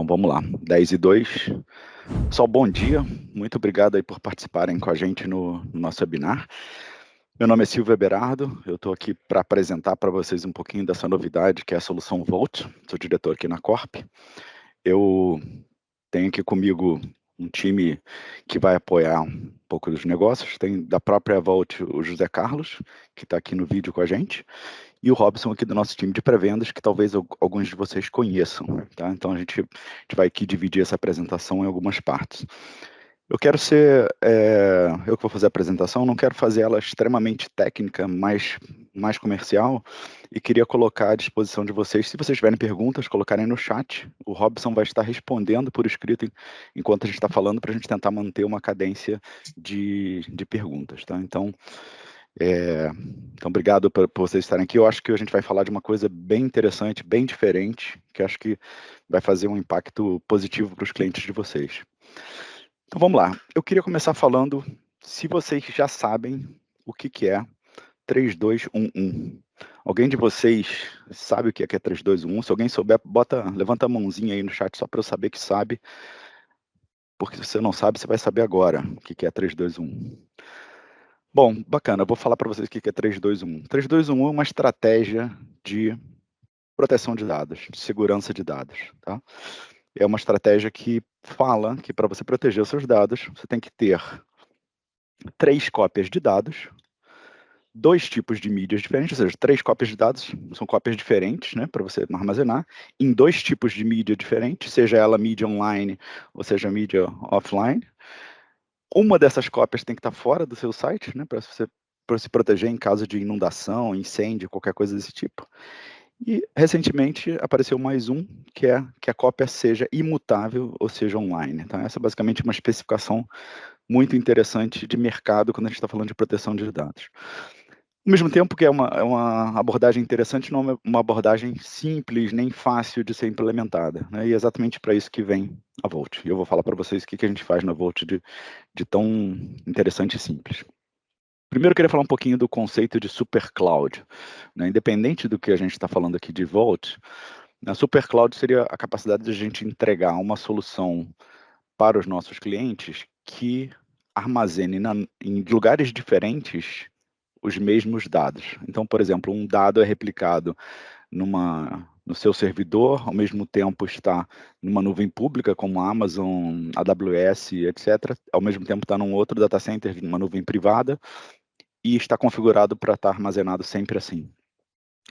Então vamos lá, 10:02. Pessoal, bom dia, muito obrigado aí por participarem com a gente no nosso webinar. Meu nome é Silvio Berardo, eu estou aqui para apresentar para vocês um pouquinho dessa novidade que é a solução Volt, sou diretor aqui na Corp. Eu tenho aqui comigo um time que vai apoiar um pouco dos negócios, tem da própria Volt o José Carlos, que está aqui no vídeo com a gente, e o Robson aqui do nosso time de pré-vendas, que talvez alguns de vocês conheçam, tá? Então a gente vai aqui dividir essa apresentação em algumas partes. Eu quero ser, eu que vou fazer a apresentação, não quero fazer ela extremamente técnica, mais comercial, e queria colocar à disposição de vocês, se vocês tiverem perguntas, colocarem no chat, o Robson vai estar respondendo por escrito enquanto a gente está falando, para a gente tentar manter uma cadência de perguntas, tá? Então, obrigado por vocês estarem aqui. Eu acho que a gente vai falar de uma coisa bem interessante, bem diferente, que acho que vai fazer um impacto positivo para os clientes de vocês. Então vamos lá. Eu queria começar falando se vocês já sabem o que é 3211. Alguém de vocês sabe o que é 3211? Se alguém souber, levanta a mãozinha aí no chat só para eu saber que sabe, porque se você não sabe, você vai saber agora o que é 3211. Bom, bacana, eu vou falar para vocês o que é 3211. 3211 é uma estratégia de proteção de dados, de segurança de dados, tá? É uma estratégia que fala que para você proteger os seus dados, você tem que ter 3 cópias de dados, 2 tipos de mídias diferentes, ou seja, 3 cópias de dados, são cópias diferentes, né, para você armazenar, em 2 tipos de mídia diferentes, seja ela mídia online ou seja mídia offline. Uma dessas cópias tem que estar fora do seu site, né, para se proteger em caso de inundação, incêndio, qualquer coisa desse tipo. E recentemente apareceu mais um, que é que a cópia seja imutável, ou seja, online, tá? Essa é basicamente uma especificação muito interessante de mercado quando a gente está falando de proteção de dados. Ao mesmo tempo que é uma abordagem interessante, não é uma abordagem simples, nem fácil de ser implementada, né? E é exatamente para isso que vem a Volt. E eu vou falar para vocês o que a gente faz na Volt de tão interessante e simples. Primeiro, eu queria falar um pouquinho do conceito de super cloud, né? Independente do que a gente está falando aqui de Volt, a super cloud seria a capacidade de a gente entregar uma solução para os nossos clientes que armazene em lugares diferentes os mesmos dados. Então, por exemplo, um dado é replicado no seu servidor, ao mesmo tempo está numa nuvem pública como a Amazon, AWS, etc. Ao mesmo tempo está num outro data center, numa nuvem privada, e está configurado para estar armazenado sempre assim.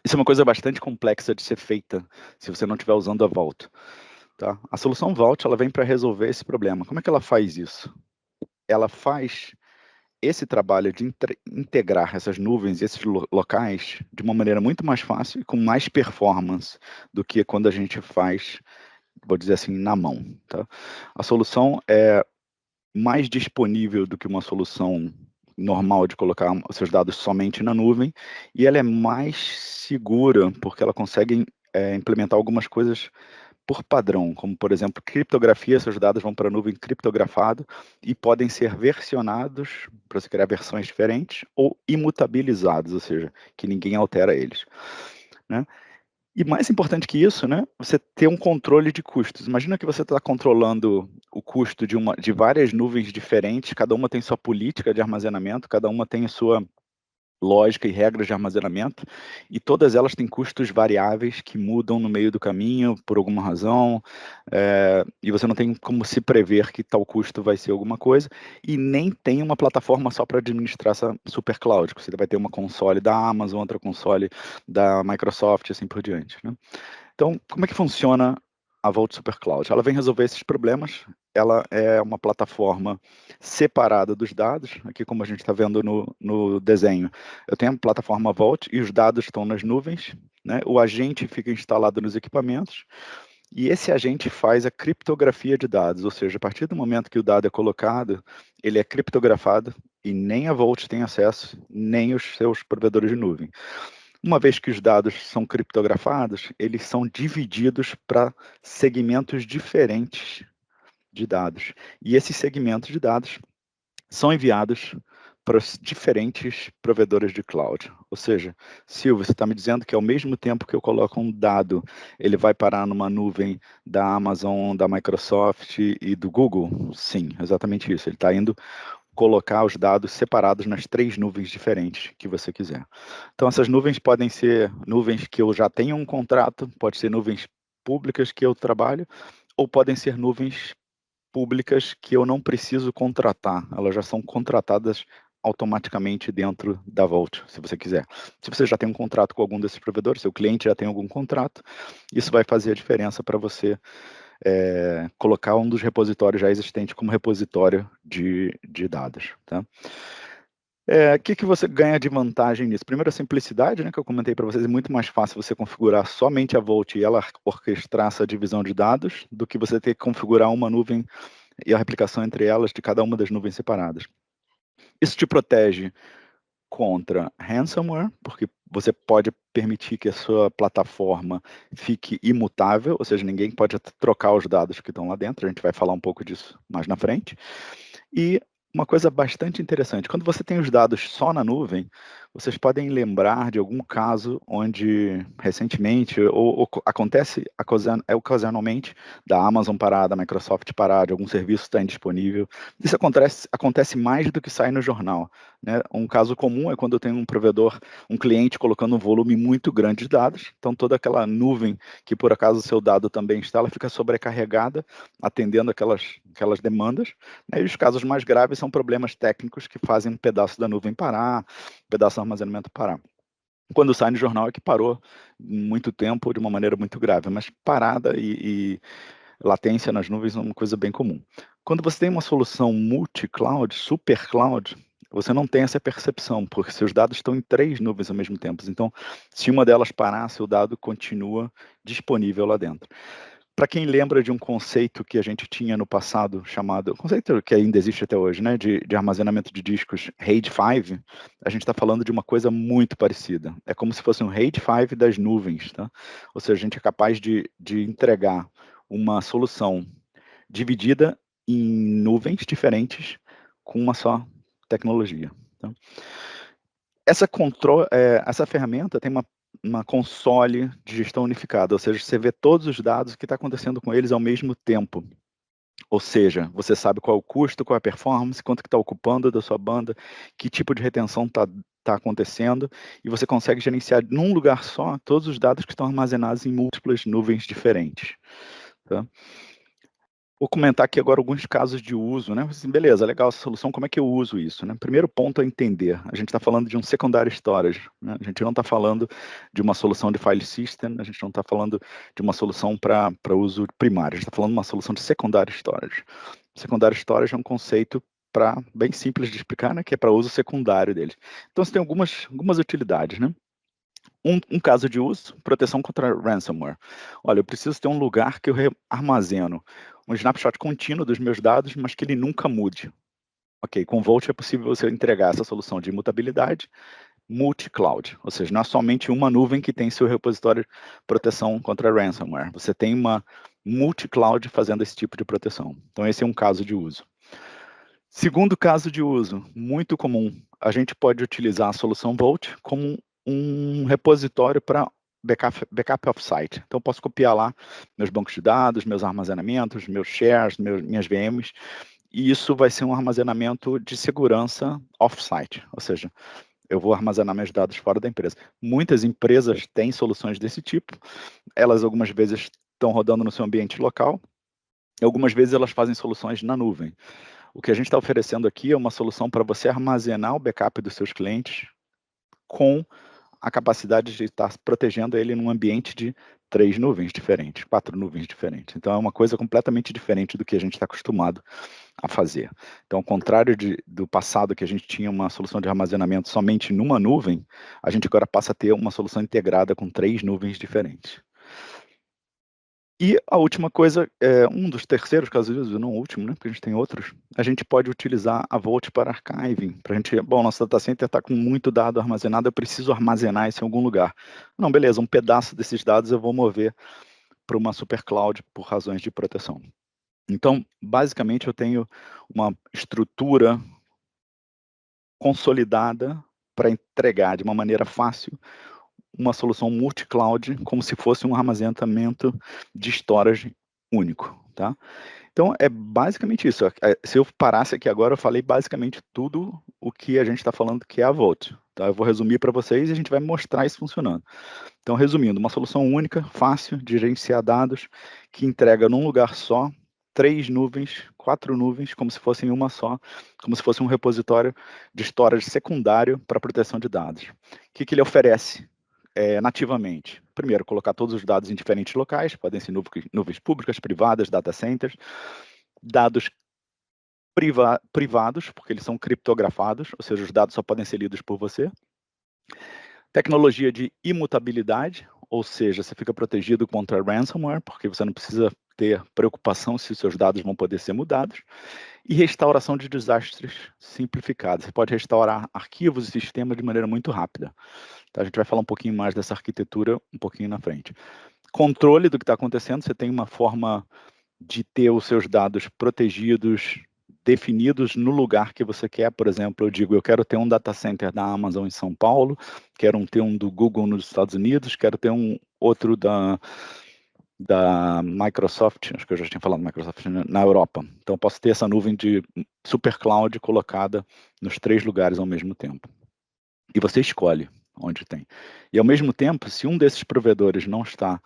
Isso é uma coisa bastante complexa de ser feita se você não estiver usando a Vault, tá? A solução Vault, ela vem para resolver esse problema. Como é que ela faz isso? Ela faz esse trabalho de integrar essas nuvens e esses locais de uma maneira muito mais fácil e com mais performance do que quando a gente faz, vou dizer assim, na mão, tá? A solução é mais disponível do que uma solução normal de colocar os seus dados somente na nuvem, e ela é mais segura, porque ela consegue implementar algumas coisas por padrão, como, por exemplo, criptografia. Seus dados vão para a nuvem criptografado e podem ser versionados para você criar versões diferentes ou imutabilizados, ou seja, que ninguém altera eles, né? E mais importante que isso, né, você ter um controle de custos. Imagina que você está controlando o custo de várias nuvens diferentes, cada uma tem sua política de armazenamento, cada uma tem a sua lógica e regras de armazenamento, e todas elas têm custos variáveis que mudam no meio do caminho por alguma razão, e você não tem como se prever que tal custo vai ser alguma coisa, e nem tem uma plataforma só para administrar essa super cloud. Você vai ter uma console da Amazon, outra console da Microsoft, assim por diante, né? Então, como é que funciona a Vault Super Cloud? Ela vem resolver esses problemas. Ela é uma plataforma separada dos dados. Aqui, como a gente está vendo no desenho, eu tenho a plataforma Vault e os dados estão nas nuvens, né? O agente fica instalado nos equipamentos e esse agente faz a criptografia de dados, ou seja, a partir do momento que o dado é colocado, ele é criptografado e nem a Vault tem acesso, nem os seus provedores de nuvem. Uma vez que os dados são criptografados, eles são divididos para segmentos diferentes de dados. E esses segmentos de dados são enviados para os diferentes provedores de cloud. Ou seja, Silvio, você está me dizendo que ao mesmo tempo que eu coloco um dado, ele vai parar numa nuvem da Amazon, da Microsoft e do Google? Sim, exatamente isso. Ele está indo colocar os dados separados nas 3 nuvens diferentes que você quiser. Então, essas nuvens podem ser nuvens que eu já tenho um contrato, pode ser nuvens públicas que eu trabalho, ou podem ser nuvens públicas que eu não preciso contratar, elas já são contratadas automaticamente dentro da Vault, se você quiser. Se você já tem um contrato com algum desses provedores, seu cliente já tem algum contrato, isso vai fazer a diferença para você colocar um dos repositórios já existentes como repositório de dados. Tá? Que você ganha de vantagem nisso? Primeiro, a simplicidade, né, que eu comentei para vocês, é muito mais fácil você configurar somente a Vault e ela orquestrar essa divisão de dados do que você ter que configurar uma nuvem e a replicação entre elas de cada uma das nuvens separadas. Isso te protege contra ransomware, porque você pode permitir que a sua plataforma fique imutável, ou seja, ninguém pode trocar os dados que estão lá dentro, a gente vai falar um pouco disso mais na frente. E uma coisa bastante interessante, quando você tem os dados só na nuvem, vocês podem lembrar de algum caso onde recentemente, ou acontece ocasionalmente, da Amazon parar, da Microsoft parar, de algum serviço estar indisponível. Isso acontece mais do que sai no jornal. Né? Um caso comum é quando eu tenho um provedor, um cliente colocando um volume muito grande de dados, então toda aquela nuvem que por acaso o seu dado também está, ela fica sobrecarregada, atendendo aquelas demandas, né? E os casos mais graves são problemas técnicos que fazem um pedaço da nuvem parar, um pedaço do armazenamento parar. Quando sai no jornal é que parou muito tempo de uma maneira muito grave, mas parada e latência nas nuvens é uma coisa bem comum. Quando você tem uma solução multi-cloud, super cloud, você não tem essa percepção, porque seus dados estão em 3 nuvens ao mesmo tempo. Então, se uma delas parar, seu dado continua disponível lá dentro. Para quem lembra de um conceito que a gente tinha no passado, chamado, conceito que ainda existe até hoje, né, de armazenamento de discos RAID 5, a gente está falando de uma coisa muito parecida. É como se fosse um RAID 5 das nuvens, tá? Ou seja, a gente é capaz de entregar uma solução dividida em nuvens diferentes com uma só tecnologia. Tá? Essa ferramenta tem uma console de gestão unificada, ou seja, você vê todos os dados, o que está acontecendo com eles ao mesmo tempo. Ou seja, você sabe qual é o custo, qual é a performance, quanto que está ocupando da sua banda, que tipo de retenção está acontecendo, e você consegue gerenciar num lugar só todos os dados que estão armazenados em múltiplas nuvens diferentes. Tá? Vou comentar aqui agora alguns casos de uso, né? Assim, beleza, legal essa solução, como é que eu uso isso, né? Primeiro ponto é entender. A gente está falando de um secondary storage, né? A gente não está falando de uma solução de file system, a gente não está falando de uma solução para uso primário, a gente está falando de uma solução de secondary storage. Secondary storage é um conceito bem simples de explicar, né? Que é para uso secundário deles. Então, você tem algumas utilidades, né? Um caso de uso, proteção contra ransomware. Olha, eu preciso ter um lugar que eu armazeno um snapshot contínuo dos meus dados, mas que ele nunca mude. Ok, com Vault é possível você entregar essa solução de imutabilidade multi-cloud, ou seja, não é somente uma nuvem que tem seu repositório de proteção contra ransomware. Você tem uma multi-cloud fazendo esse tipo de proteção. Então, esse é um caso de uso. Segundo caso de uso, muito comum, a gente pode utilizar a solução Vault como um repositório para backup off-site. Então, eu posso copiar lá meus bancos de dados, meus armazenamentos, meus shares, minhas VMs, e isso vai ser um armazenamento de segurança off-site, ou seja, eu vou armazenar meus dados fora da empresa. Muitas empresas têm soluções desse tipo, elas algumas vezes estão rodando no seu ambiente local, e algumas vezes elas fazem soluções na nuvem. O que a gente está oferecendo aqui é uma solução para você armazenar o backup dos seus clientes com a capacidade de estar protegendo ele num ambiente de 3 nuvens diferentes, 4 nuvens diferentes. Então, é uma coisa completamente diferente do que a gente está acostumado a fazer. Então, ao contrário do passado, que a gente tinha uma solução de armazenamento somente numa nuvem, a gente agora passa a ter uma solução integrada com 3 nuvens diferentes. E a última coisa, um dos terceiros casos de uso, não o último, né, porque a gente tem outros, a gente pode utilizar a Vault para archiving, para a gente, bom, nosso data center está com muito dado armazenado, eu preciso armazenar isso em algum lugar. Não, beleza, um pedaço desses dados eu vou mover para uma super cloud por razões de proteção. Então, basicamente, eu tenho uma estrutura consolidada para entregar de uma maneira fácil uma solução multi-cloud, como se fosse um armazenamento de storage único, tá? Então, é basicamente isso. Se eu parasse aqui agora, eu falei basicamente tudo o que a gente está falando que é a Vault, tá? Eu vou resumir para vocês e a gente vai mostrar isso funcionando. Então, resumindo, uma solução única, fácil de gerenciar dados, que entrega num lugar só 3 nuvens, 4 nuvens, como se fossem uma só, como se fosse um repositório de storage secundário para proteção de dados. O que ele oferece nativamente? Primeiro, colocar todos os dados em diferentes locais, podem ser nuvens públicas, privadas, data centers, dados privados, porque eles são criptografados, ou seja, os dados só podem ser lidos por você. Tecnologia de imutabilidade, ou seja, você fica protegido contra ransomware, porque você não precisa ter preocupação se os seus dados vão poder ser mudados. E restauração de desastres simplificada. Você pode restaurar arquivos e sistemas de maneira muito rápida. Tá? A gente vai falar um pouquinho mais dessa arquitetura um pouquinho na frente. Controle do que está acontecendo, você tem uma forma de ter os seus dados protegidos, definidos no lugar que você quer. Por exemplo, eu digo, eu quero ter um data center da Amazon em São Paulo, quero ter um do Google nos Estados Unidos, quero ter um outro da Microsoft, acho que eu já tinha falado Microsoft, na Europa. Então, eu posso ter essa nuvem de super cloud colocada nos 3 lugares ao mesmo tempo. E você escolhe onde tem. E, ao mesmo tempo, se um desses provedores não está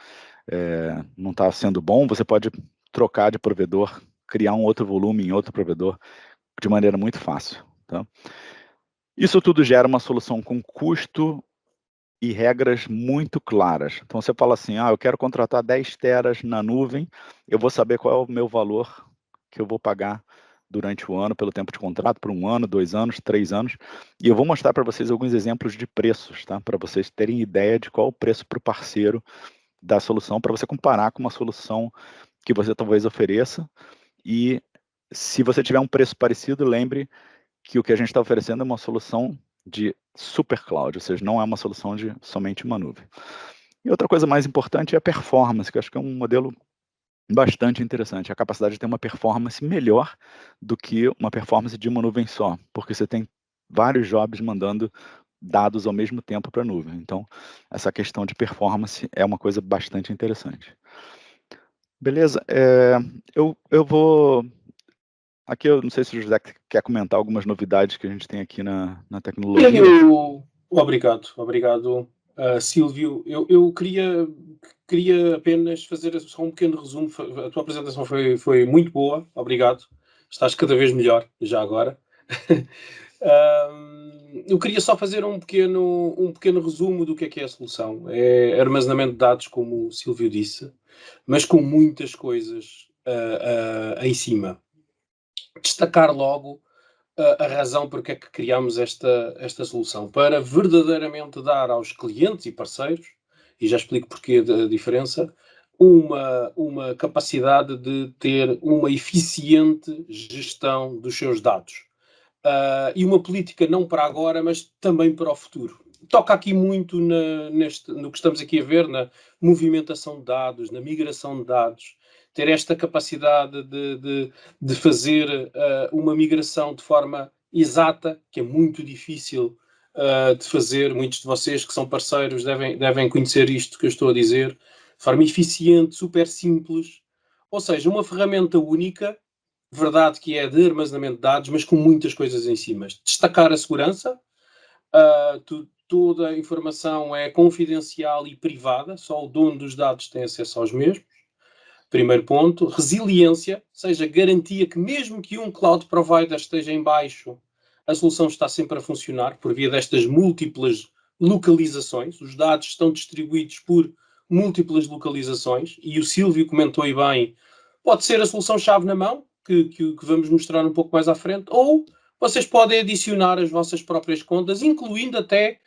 sendo bom, você pode trocar de provedor, criar um outro volume em outro provedor de maneira muito fácil. Tá? Isso tudo gera uma solução com custo e regras muito claras. Então, você fala assim, eu quero contratar 10 teras na nuvem, eu vou saber qual é o meu valor que eu vou pagar durante o ano, pelo tempo de contrato, por 1 ano, 2 anos, 3 anos, e eu vou mostrar para vocês alguns exemplos de preços, tá? Para vocês terem ideia de qual o preço para o parceiro da solução, para você comparar com uma solução que você talvez ofereça, e se você tiver um preço parecido, lembre que o que a gente está oferecendo é uma solução de super cloud, ou seja, não é uma solução de somente uma nuvem. E outra coisa mais importante é a performance, que eu acho que é um modelo bastante interessante, a capacidade de ter uma performance melhor do que uma performance de uma nuvem só, porque você tem vários jobs mandando dados ao mesmo tempo para a nuvem. Então, essa questão de performance é uma coisa bastante interessante. Beleza? Eu vou... Aqui eu não sei se o José quer comentar algumas novidades que a gente tem aqui na tecnologia. Obrigado, Silvio. Eu queria apenas fazer só um pequeno resumo. A tua apresentação foi muito boa, obrigado. Estás cada vez melhor, já agora. Eu queria só fazer um pequeno resumo do que é a solução. É armazenamento de dados, como o Silvio disse, mas com muitas coisas em cima. Destacar logo a razão porque é que criámos esta solução, para verdadeiramente dar aos clientes e parceiros, e já explico porquê da diferença, uma capacidade de ter uma eficiente gestão dos seus dados. E uma política não para agora, mas também para o futuro. Toca aqui muito no que estamos aqui a ver, na movimentação de dados, na migração de dados, ter esta capacidade de fazer uma migração de forma exata, que é muito difícil de fazer. Muitos de vocês que são parceiros devem conhecer isto que eu estou a dizer, de forma eficiente, super simples. Ou seja, uma ferramenta única, verdade que é de armazenamento de dados, mas com muitas coisas em cima. Destacar a segurança, toda a informação é confidencial e privada, só o dono dos dados tem acesso aos mesmos. Primeiro ponto. Resiliência, ou seja, garantia que mesmo que um cloud provider esteja em baixo, a solução está sempre a funcionar por via destas múltiplas localizações. Os dados estão distribuídos por múltiplas localizações, e o Silvio comentou aí bem, pode ser a solução-chave na mão, que vamos mostrar um pouco mais à frente, ou vocês podem adicionar as vossas próprias contas, incluindo até,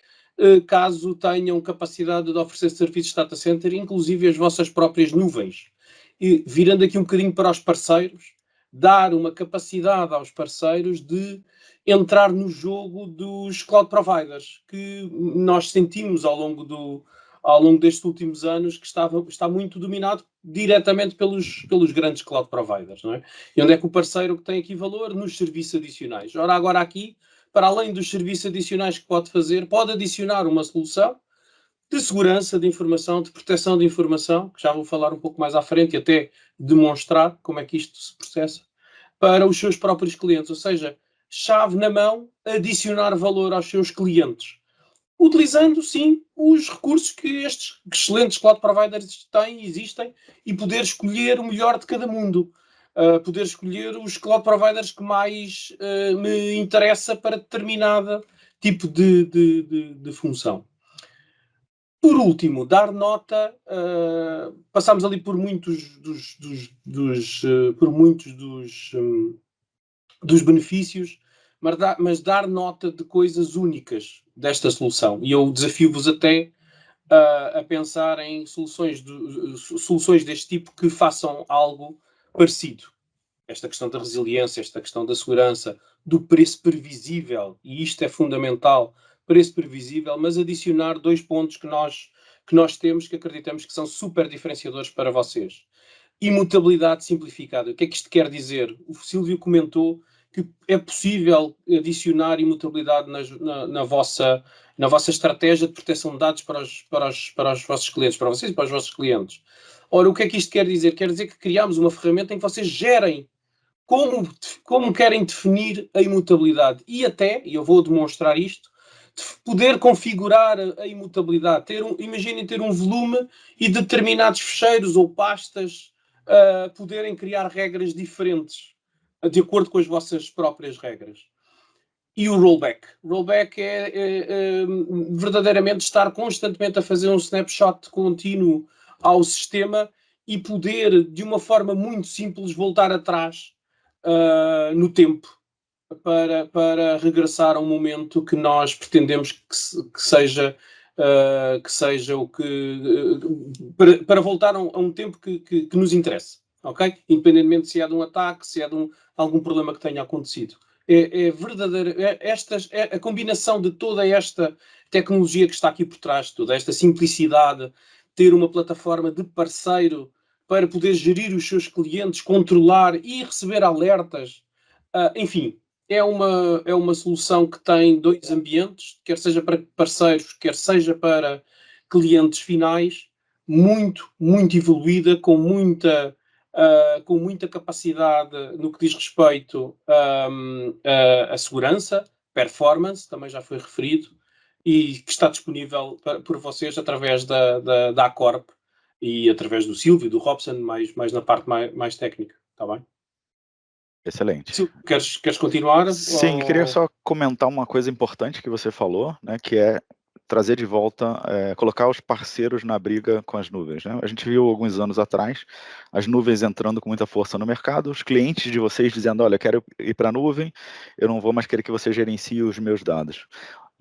caso tenham capacidade de oferecer serviços de data center, inclusive as vossas próprias nuvens. E virando aqui um bocadinho para os parceiros, dar uma capacidade aos parceiros de entrar no jogo dos cloud providers, que nós sentimos ao longo destes últimos anos que está muito dominado diretamente pelos grandes cloud providers, não é? E onde é que o parceiro tem aqui valor? Nos serviços adicionais. Ora, agora aqui para além dos serviços adicionais que pode fazer, pode adicionar uma solução de segurança de informação, de proteção de informação, que já vou falar um pouco mais à frente e até demonstrar como é que isto se processa, para os seus próprios clientes. Ou seja, chave na mão, adicionar valor aos seus clientes. Utilizando, sim, os recursos que estes excelentes cloud providers têm, existem, e poder escolher o melhor de cada mundo. Poder escolher os cloud providers que mais me interessa para determinado tipo de função. Por último, dar nota, passámos ali por muitos dos benefícios, mas dar nota de coisas únicas desta solução. E eu desafio-vos até a pensar em soluções deste tipo que façam algo parecido. Esta questão da resiliência, esta questão da segurança, do preço previsível, e isto é fundamental, preço previsível, mas adicionar 2 pontos que nós temos, que acreditamos que são super diferenciadores para vocês. Imutabilidade simplificada. O que é que isto quer dizer? O Silvio comentou que é possível adicionar imutabilidade na vossa estratégia de proteção de dados para os vossos clientes, para vocês e para os vossos clientes. Ora, o que é que isto quer dizer? Quer dizer que criamos uma ferramenta em que vocês gerem como querem definir a imutabilidade e até, e eu vou demonstrar isto, de poder configurar a imutabilidade. Imaginem ter um volume e determinados fecheiros ou pastas poderem criar regras diferentes de acordo com as vossas próprias regras. E o rollback. Rollback é verdadeiramente estar constantemente a fazer um snapshot contínuo ao sistema e poder, de uma forma muito simples, voltar atrás no tempo para regressar a um momento que nós pretendemos que seja o que para voltar a um tempo que nos interesse, ok? Independentemente se é de um ataque, se é de algum problema que tenha acontecido. É verdadeiro, a combinação de toda esta tecnologia que está aqui por trás, toda esta simplicidade, ter uma plataforma de parceiro para poder gerir os seus clientes, controlar e receber alertas, enfim, é uma solução que tem 2 ambientes, quer seja para parceiros, quer seja para clientes finais, muito, muito evoluída, com muita capacidade no que diz respeito à segurança, performance, também já foi referido, e que está disponível por vocês através da Acorp e através do Silvio, do Robson, mais na parte mais técnica, está bem? Excelente. Silvio, queres continuar? Sim, queria só comentar uma coisa importante que você falou, né, que é trazer de volta, colocar os parceiros na briga com as nuvens, né? A gente viu alguns anos atrás as nuvens entrando com muita força no mercado, os clientes de vocês dizendo, olha, eu quero ir para a nuvem, eu não vou mais querer que você gerencie os meus dados.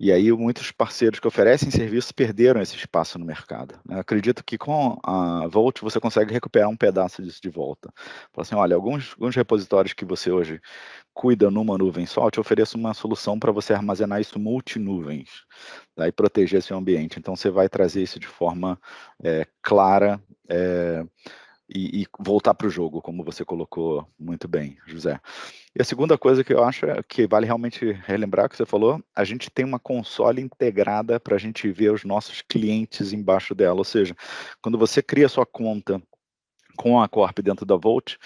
E aí muitos parceiros que oferecem serviço perderam esse espaço no mercado, né? Acredito que com a Vault você consegue recuperar um pedaço disso de volta. Fala assim, olha, alguns repositórios que você hoje cuida numa nuvem só, eu te ofereço uma solução para você armazenar isso multinuvens, tá? E proteger seu ambiente. Então você vai trazer isso de forma clara e voltar para o jogo, como você colocou muito bem, José. E a segunda coisa que eu acho que vale realmente relembrar que você falou, a gente tem uma console integrada para a gente ver os nossos clientes embaixo dela, ou seja, quando você cria sua conta com a Corp dentro da Vault,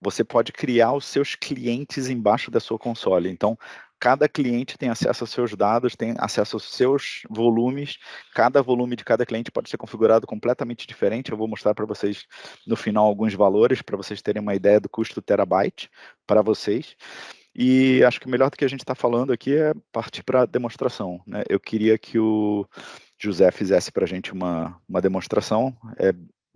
você pode criar os seus clientes embaixo da sua console. Então, cada cliente tem acesso aos seus dados, tem acesso aos seus volumes. Cada volume de cada cliente pode ser configurado completamente diferente. Eu vou mostrar para vocês no final alguns valores, para vocês terem uma ideia do custo terabyte para vocês. E acho que o melhor do que a gente está falando aqui é partir para a demonstração, né? Eu queria que o José fizesse para a gente uma demonstração.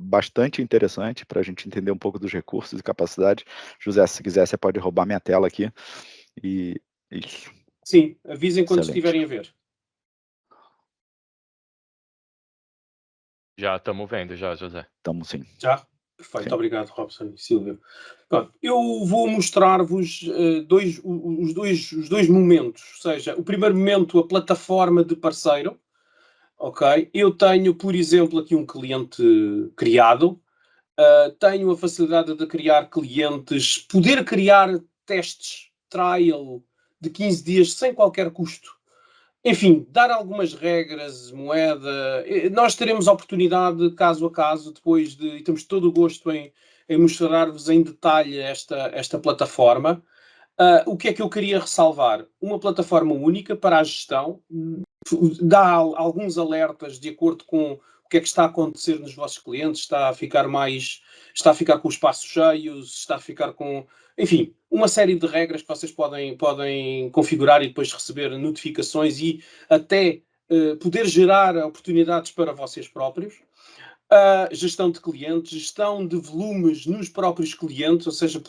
Bastante interessante para a gente entender um pouco dos recursos e capacidades. José, se quiser, você pode roubar minha tela aqui. E isso. Sim, avisem quando Excelente. estiverem a ver. Já estamos vendo, já, José. Estamos sim. Já? Perfeito, Sim. obrigado, Robson e Silvio. Pronto, eu vou mostrar-vos os dois momentos, ou seja, o primeiro momento, a plataforma de parceiro, ok? Eu tenho, por exemplo, aqui um cliente criado, tenho a facilidade de criar clientes, poder criar testes, trial de 15 dias sem qualquer custo. Enfim, dar algumas regras, moeda. Nós teremos oportunidade, caso a caso, depois de. E temos todo o gosto em mostrar-vos em detalhe esta plataforma. O que é que eu queria ressalvar? Uma plataforma única para a gestão, dá alguns alertas de acordo com o que é que está a acontecer nos vossos clientes, está a ficar com os espaços cheios, está a ficar com, enfim, uma série de regras que vocês podem configurar e depois receber notificações e até poder gerar oportunidades para vocês próprios. Gestão de clientes, gestão de volumes nos próprios clientes, ou seja,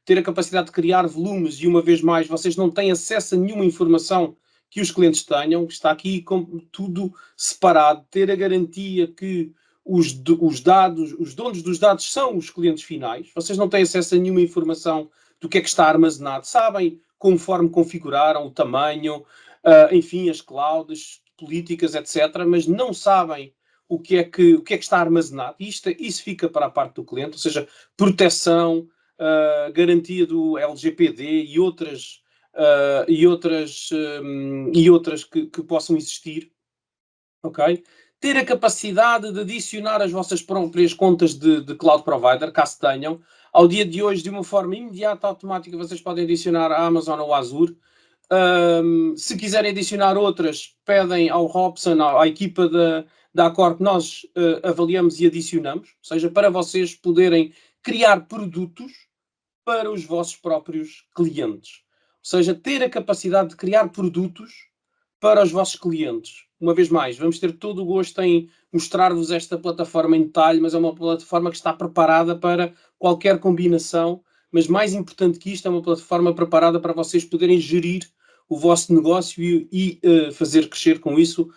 ter a capacidade de criar volumes e, uma vez mais, vocês não têm acesso a nenhuma informação que os clientes tenham, está aqui tudo separado, ter a garantia que os donos dos dados são os clientes finais, vocês não têm acesso a nenhuma informação do que é que está armazenado, sabem conforme configuraram o tamanho, enfim, as clouds, políticas, etc., mas não sabem o que é que está armazenado. Isso fica para a parte do cliente, ou seja, proteção, garantia do LGPD e outras que possam existir, ok? Ter a capacidade de adicionar as vossas próprias contas de cloud provider, caso tenham. Ao dia de hoje, de uma forma imediata, automática, vocês podem adicionar a Amazon ou a Azure. Se quiserem adicionar outras, pedem ao Robson, à equipa da Acorp, nós avaliamos e adicionamos, ou seja, para vocês poderem criar produtos para os vossos próprios clientes. Ou seja, ter a capacidade de criar produtos para os vossos clientes. Uma vez mais, vamos ter todo o gosto em mostrar-vos esta plataforma em detalhe, mas é uma plataforma que está preparada para qualquer combinação, mas mais importante que isto, é uma plataforma preparada para vocês poderem gerir o vosso negócio e fazer crescer com isso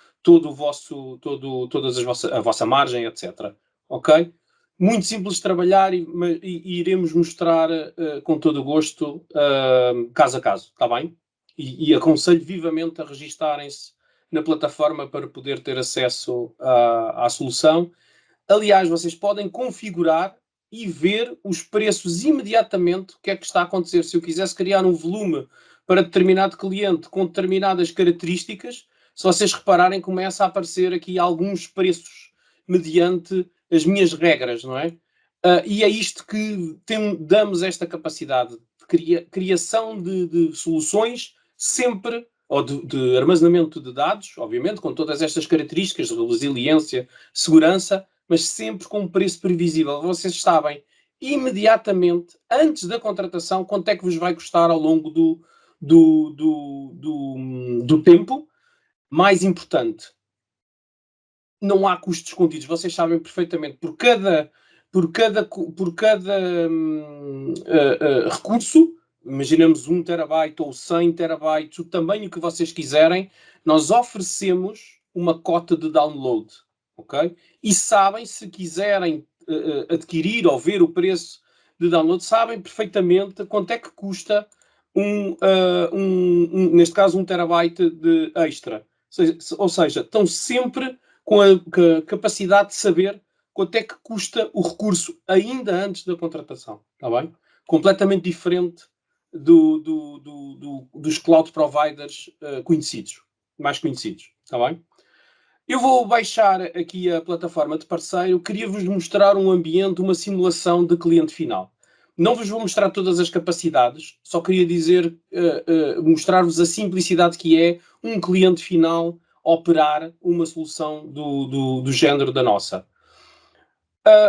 a vossa margem, etc. Ok? Muito simples de trabalhar e iremos mostrar com todo o gosto, caso a caso, está bem? E aconselho vivamente a registarem-se na plataforma para poder ter acesso à solução. Aliás, vocês podem configurar e ver os preços imediatamente, o que é que está a acontecer. Se eu quisesse criar um volume para determinado cliente com determinadas características, se vocês repararem, começa a aparecer aqui alguns preços mediante as minhas regras, não é? E é isto que damos esta capacidade de criação de soluções sempre, ou de armazenamento de dados, obviamente, com todas estas características de resiliência, segurança, mas sempre com um preço previsível. Vocês sabem imediatamente, antes da contratação, quanto é que vos vai custar ao longo do tempo. Mais importante, não há custos contidos. Vocês sabem perfeitamente, por cada recurso, imaginamos 1 terabyte ou 100 terabytes, o tamanho que vocês quiserem, nós oferecemos uma cota de download, ok? E sabem, se quiserem adquirir ou ver o preço de download, sabem perfeitamente quanto é que custa neste caso, 1 terabyte de extra. Ou seja, estão sempre com a capacidade de saber quanto é que custa o recurso ainda antes da contratação, está bem? Completamente diferente dos cloud providers mais conhecidos, está bem? Eu vou baixar aqui a plataforma de parceiro, queria-vos mostrar um ambiente, uma simulação de cliente final. Não vos vou mostrar todas as capacidades, só queria dizer, mostrar-vos a simplicidade que é um cliente final operar uma solução do género da nossa.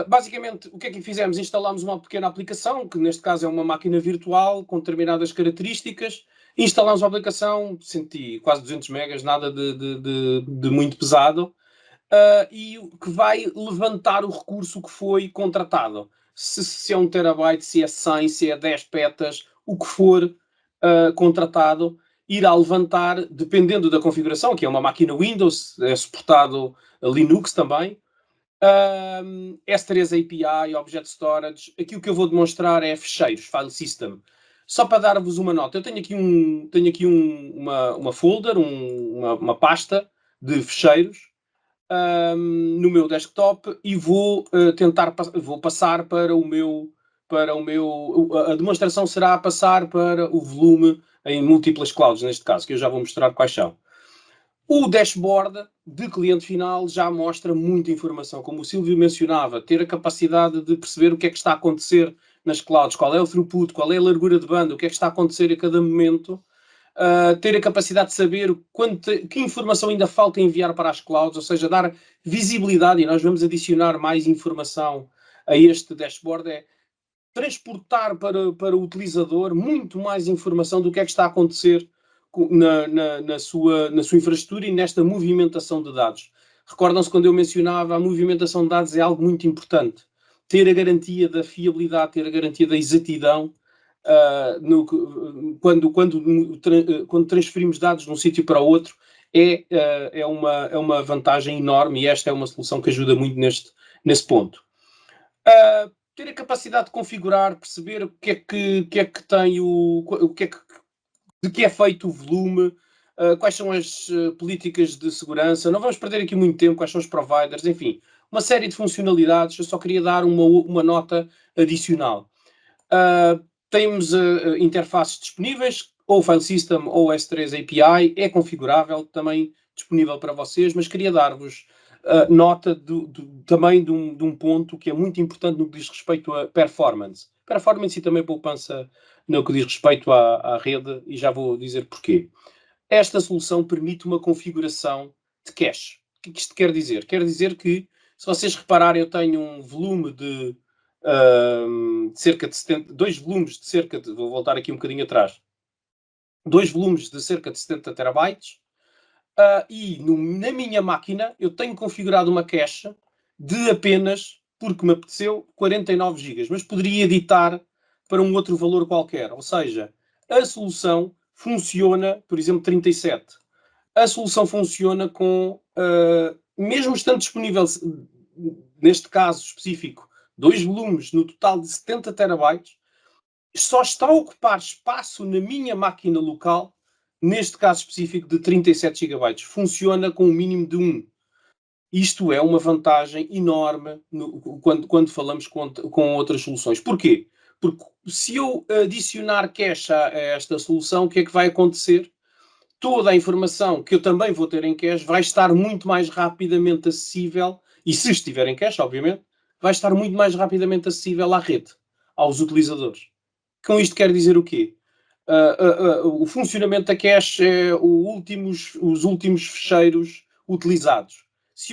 Basicamente, o que é que fizemos? Instalámos uma pequena aplicação, que neste caso é uma máquina virtual com determinadas características. Instalámos a aplicação, senti quase 200 megas, nada de muito pesado, e que vai levantar o recurso que foi contratado. Se é 1 terabyte, se é 100, se é 10 petas, o que for contratado, irá levantar, dependendo da configuração, que é uma máquina Windows, é suportado Linux também, S3 API, Object Storage. Aqui o que eu vou demonstrar é ficheiros, File System. Só para dar-vos uma nota, eu tenho aqui uma folder, uma pasta de ficheiros no meu desktop e vou passar para o meu. A demonstração será a passar para o volume em múltiplas clouds, neste caso, que eu já vou mostrar quais são. O dashboard de cliente final já mostra muita informação, como o Silvio mencionava, ter a capacidade de perceber o que é que está a acontecer nas clouds, qual é o throughput, qual é a largura de banda, o que é que está a acontecer a cada momento, ter a capacidade de saber que informação ainda falta enviar para as clouds, ou seja, dar visibilidade, e nós vamos adicionar mais informação a este dashboard, é transportar para o utilizador muito mais informação do que é que está a acontecer na sua infraestrutura e nesta movimentação de dados. Recordam-se quando eu mencionava a movimentação de dados é algo muito importante. Ter a garantia da fiabilidade, ter a garantia da exatidão, quando transferimos dados de um sítio para o outro, é uma vantagem enorme, e esta é uma solução que ajuda muito nesse ponto. Ter a capacidade de configurar, perceber o que é que tem de que é feito o volume, quais são as políticas de segurança. Não vamos perder aqui muito tempo, quais são os providers, enfim, uma série de funcionalidades. Eu só queria dar uma nota adicional. Temos interfaces disponíveis, ou File System ou S3 API, é configurável, também disponível para vocês, mas queria dar-vos nota também de um ponto que é muito importante no que diz respeito a performance. Performance e também poupança no que diz respeito à rede, e já vou dizer porquê. Esta solução permite uma configuração de cache. O que isto quer dizer? Quer dizer que, se vocês repararem, eu tenho um volume de cerca de 70, dois volumes de cerca de, vou voltar aqui um bocadinho atrás, dois volumes de cerca de 70 terabytes, e na minha máquina eu tenho configurado uma cache de apenas, porque me apeteceu, 49 GB, mas poderia editar para um outro valor qualquer. Ou seja, a solução funciona, por exemplo, 37. A solução funciona com, mesmo estando disponível, neste caso específico, 2 volumes no total de 70 terabytes, só está a ocupar espaço na minha máquina local, neste caso específico de 37 GB. Funciona com um mínimo de 1. Isto é uma vantagem enorme quando falamos com outras soluções. Porquê? Porque se eu adicionar cache a esta solução, o que é que vai acontecer? Toda a informação que eu também vou ter em cache vai estar muito mais rapidamente acessível, e se estiver em cache, obviamente, vai estar muito mais rapidamente acessível à rede, aos utilizadores. Com isto quer dizer o quê? O funcionamento da cache é os últimos fecheiros utilizados. Se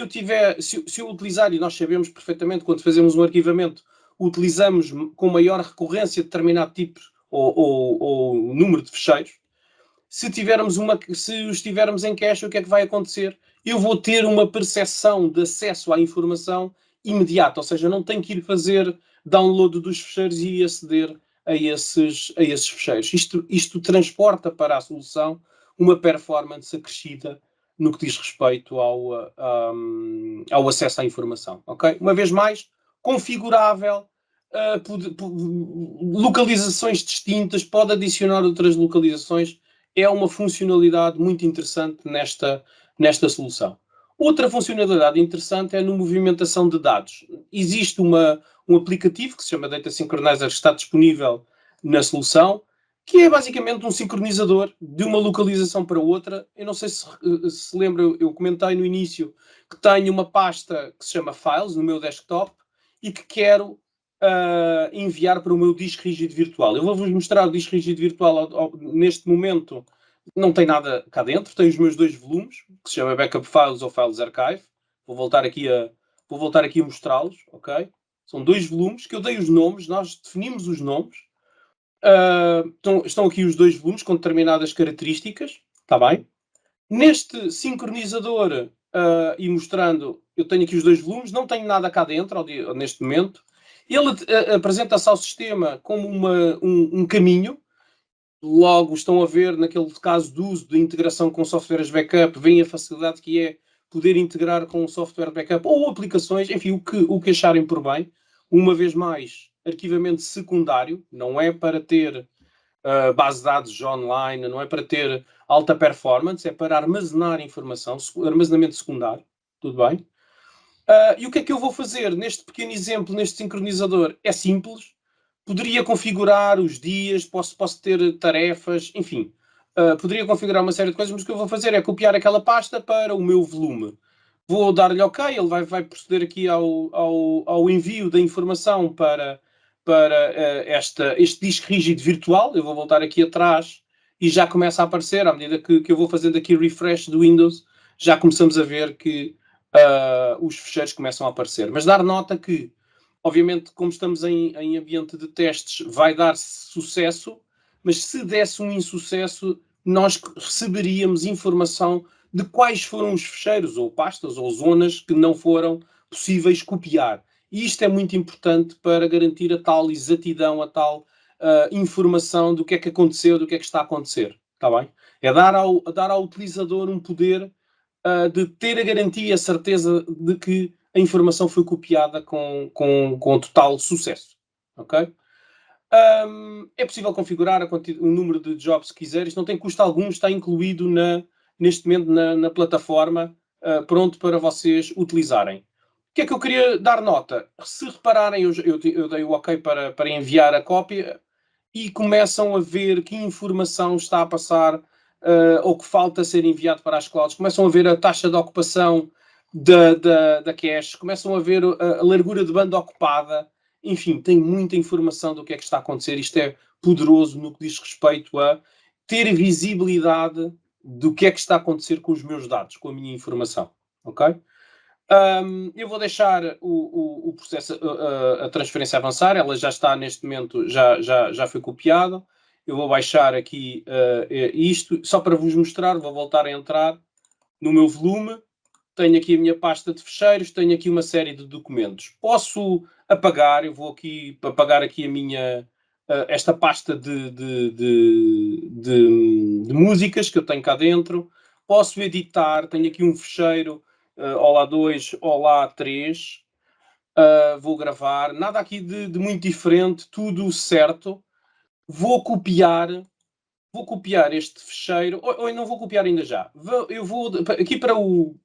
eu utilizar, e nós sabemos perfeitamente quando fazemos um arquivamento, utilizamos com maior recorrência determinado tipo ou número de fecheiros. Se os tivermos em cache, o que é que vai acontecer? Eu vou ter uma percepção de acesso à informação imediata, ou seja, não tenho que ir fazer download dos fecheiros e aceder a esses fecheiros. Isto transporta para a solução uma performance acrescida no que diz respeito ao acesso à informação. Okay? Uma vez mais, configurável, localizações distintas, pode adicionar outras localizações. É uma funcionalidade muito interessante nesta solução. Outra funcionalidade interessante é na movimentação de dados. Existe um aplicativo que se chama Data Synchronizer, que está disponível na solução, que é basicamente um sincronizador de uma localização para outra. Eu não sei se lembra, eu comentei no início que tenho uma pasta que se chama Files no meu desktop e que quero enviar para o meu disco rígido virtual. Eu vou-vos mostrar o disco rígido virtual neste momento. Não tem nada cá dentro, tem os meus 2 volumes, que se chama Backup Files ou Files Archive. Vou voltar aqui a mostrá-los, ok? São 2 volumes que eu dei os nomes, nós definimos os nomes. Estão aqui os 2 volumes com determinadas características, está bem? Neste sincronizador, e mostrando, eu tenho aqui os 2 volumes, não tenho nada cá dentro neste momento. Ele apresenta-se ao sistema como um caminho. Logo, estão a ver, naquele caso do uso de integração com softwares backup, vem a facilidade que é poder integrar com software backup ou aplicações, enfim, o que acharem por bem. Uma vez mais, arquivamento secundário, não é para ter base de dados online, não é para ter alta performance, é para armazenar informação, armazenamento secundário, tudo bem? E o que é que eu vou fazer neste pequeno exemplo, neste sincronizador? É simples. Poderia configurar os dias, posso ter tarefas, enfim. poderia configurar uma série de coisas, mas o que eu vou fazer é copiar aquela pasta para o meu volume. Vou dar-lhe OK, ele vai proceder aqui ao envio da informação para este disco rígido virtual. Eu vou voltar aqui atrás e já começa a aparecer, à medida que eu vou fazendo aqui refresh do Windows, já começamos a ver que os fecheiros começam a aparecer. Mas dar nota que, obviamente, como estamos em ambiente de testes, vai dar sucesso, mas se desse um insucesso, nós receberíamos informação de quais foram os fecheiros, ou pastas, ou zonas que não foram possíveis copiar. E isto é muito importante para garantir a tal exatidão, a tal informação do que é que aconteceu, do que é que está a acontecer. Está bem? É dar ao utilizador um poder de ter a garantia, a certeza de que a informação foi copiada com total sucesso. Ok? É possível configurar o número de jobs que quiser. Isto não tem custo algum, está incluído neste momento na plataforma, pronto para vocês utilizarem. O que é que eu queria dar nota? Se repararem, eu dei o OK para enviar a cópia e começam a ver que informação está a passar ou que falta ser enviado para as clouds. Começam a ver a taxa de ocupação da cache, começam a ver a largura de banda ocupada. Enfim, tem muita informação do que é que está a acontecer. Isto é poderoso no que diz respeito a ter visibilidade do que é que está a acontecer com os meus dados, com a minha informação. Ok? Eu vou deixar o processo, a transferência avançar. Ela já está neste momento, já foi copiada. Eu vou baixar aqui isto, só para vos mostrar. Vou voltar a entrar no meu volume. Tenho aqui a minha pasta de fecheiros, tenho aqui uma série de documentos. Posso apagar, eu vou aqui apagar aqui a minha, esta pasta de músicas que eu tenho cá dentro. Posso editar, tenho aqui um fecheiro, Olá 2, Olá 3. Vou gravar, nada aqui de muito diferente, tudo certo. Vou copiar este fecheiro, ou não vou copiar ainda já. Eu vou aqui para o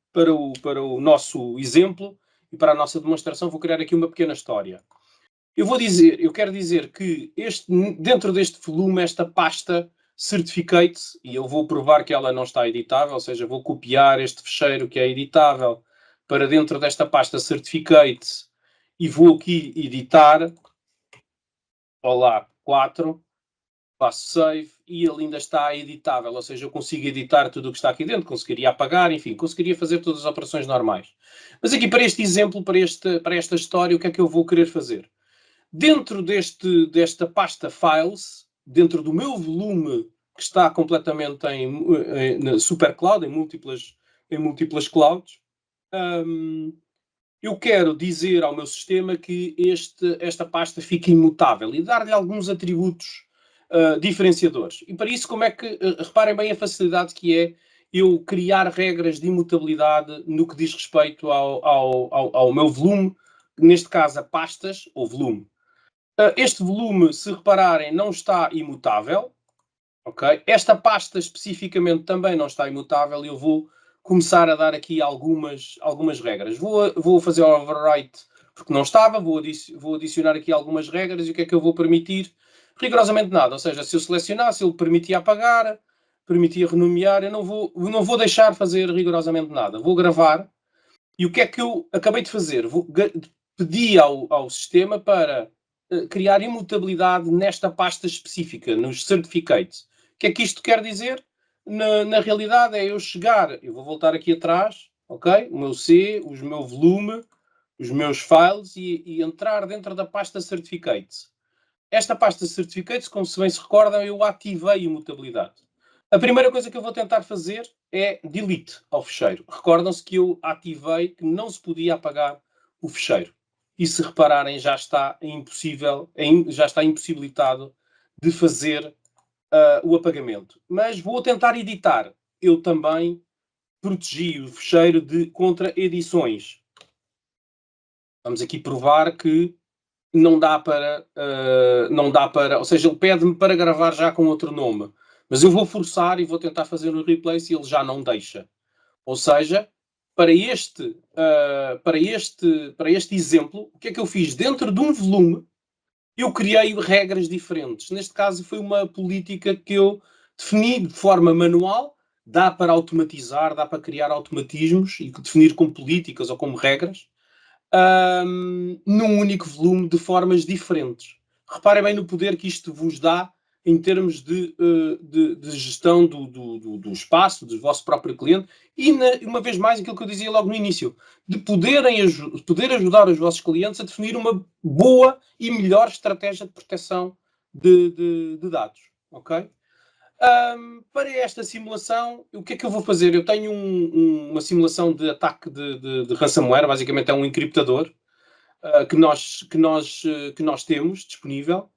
nosso exemplo e para a nossa demonstração, vou criar aqui uma pequena história. Eu quero dizer que dentro deste volume, esta pasta Certificates, e eu vou provar que ela não está editável, ou seja, vou copiar este fecheiro que é editável para dentro desta pasta Certificates e vou aqui editar. Olá 4. Faço save e ele ainda está editável, ou seja, eu consigo editar tudo o que está aqui dentro, conseguiria apagar, enfim, conseguiria fazer todas as operações normais. Mas aqui para este exemplo, para esta história, o que é que eu vou querer fazer? Dentro desta pasta Files, dentro do meu volume que está completamente na Super Cloud, em múltiplas clouds, eu quero dizer ao meu sistema que esta pasta fica imutável e dar-lhe alguns atributos diferenciadores. E para isso, como é que... reparem bem a facilidade que é eu criar regras de imutabilidade no que diz respeito ao meu volume, neste caso a pastas ou volume. Este volume, se repararem, não está imutável. Ok? Esta pasta especificamente também não está imutável e eu vou começar a dar aqui algumas regras. Vou fazer o overwrite porque não estava, vou adicionar aqui algumas regras e o que é que eu vou permitir? Rigorosamente nada, ou seja, se eu selecionasse, ele permitia apagar, permitia renomear, eu não vou deixar fazer rigorosamente nada. Vou gravar e o que é que eu acabei de fazer? Pedi ao sistema para criar imutabilidade nesta pasta específica, nos certificates. O que é que isto quer dizer? Na realidade é eu chegar, eu vou voltar aqui atrás, ok? O meu C, o meu volume, os meus files e entrar dentro da pasta Certificates. Esta pasta Certificates, como se bem se recordam, eu ativei a imutabilidade. A primeira coisa que eu vou tentar fazer é delete ao fecheiro. Recordam-se que eu ativei que não se podia apagar o fecheiro. E se repararem, já está impossibilitado de fazer o apagamento. Mas vou tentar editar. Eu também protegi o fecheiro contra edições. Vamos aqui provar que não dá para, ou seja, ele pede-me para gravar já com outro nome, mas eu vou forçar e vou tentar fazer o replace e ele já não deixa. Ou seja, para este exemplo, o que é que eu fiz? Dentro de um volume, eu criei regras diferentes. Neste caso, foi uma política que eu definido de forma manual, dá para automatizar, dá para criar automatismos e definir como políticas ou como regras, num único volume de formas diferentes. Reparem bem no poder que isto vos dá em termos de gestão do espaço, do vosso próprio cliente e, uma vez mais, aquilo que eu dizia logo no início, de poder ajudar os vossos clientes a definir uma boa e melhor estratégia de proteção de dados. Ok? Para esta simulação, o que é que eu vou fazer? Eu tenho uma simulação de ataque de ransomware, basicamente é um encriptador que nós temos disponível,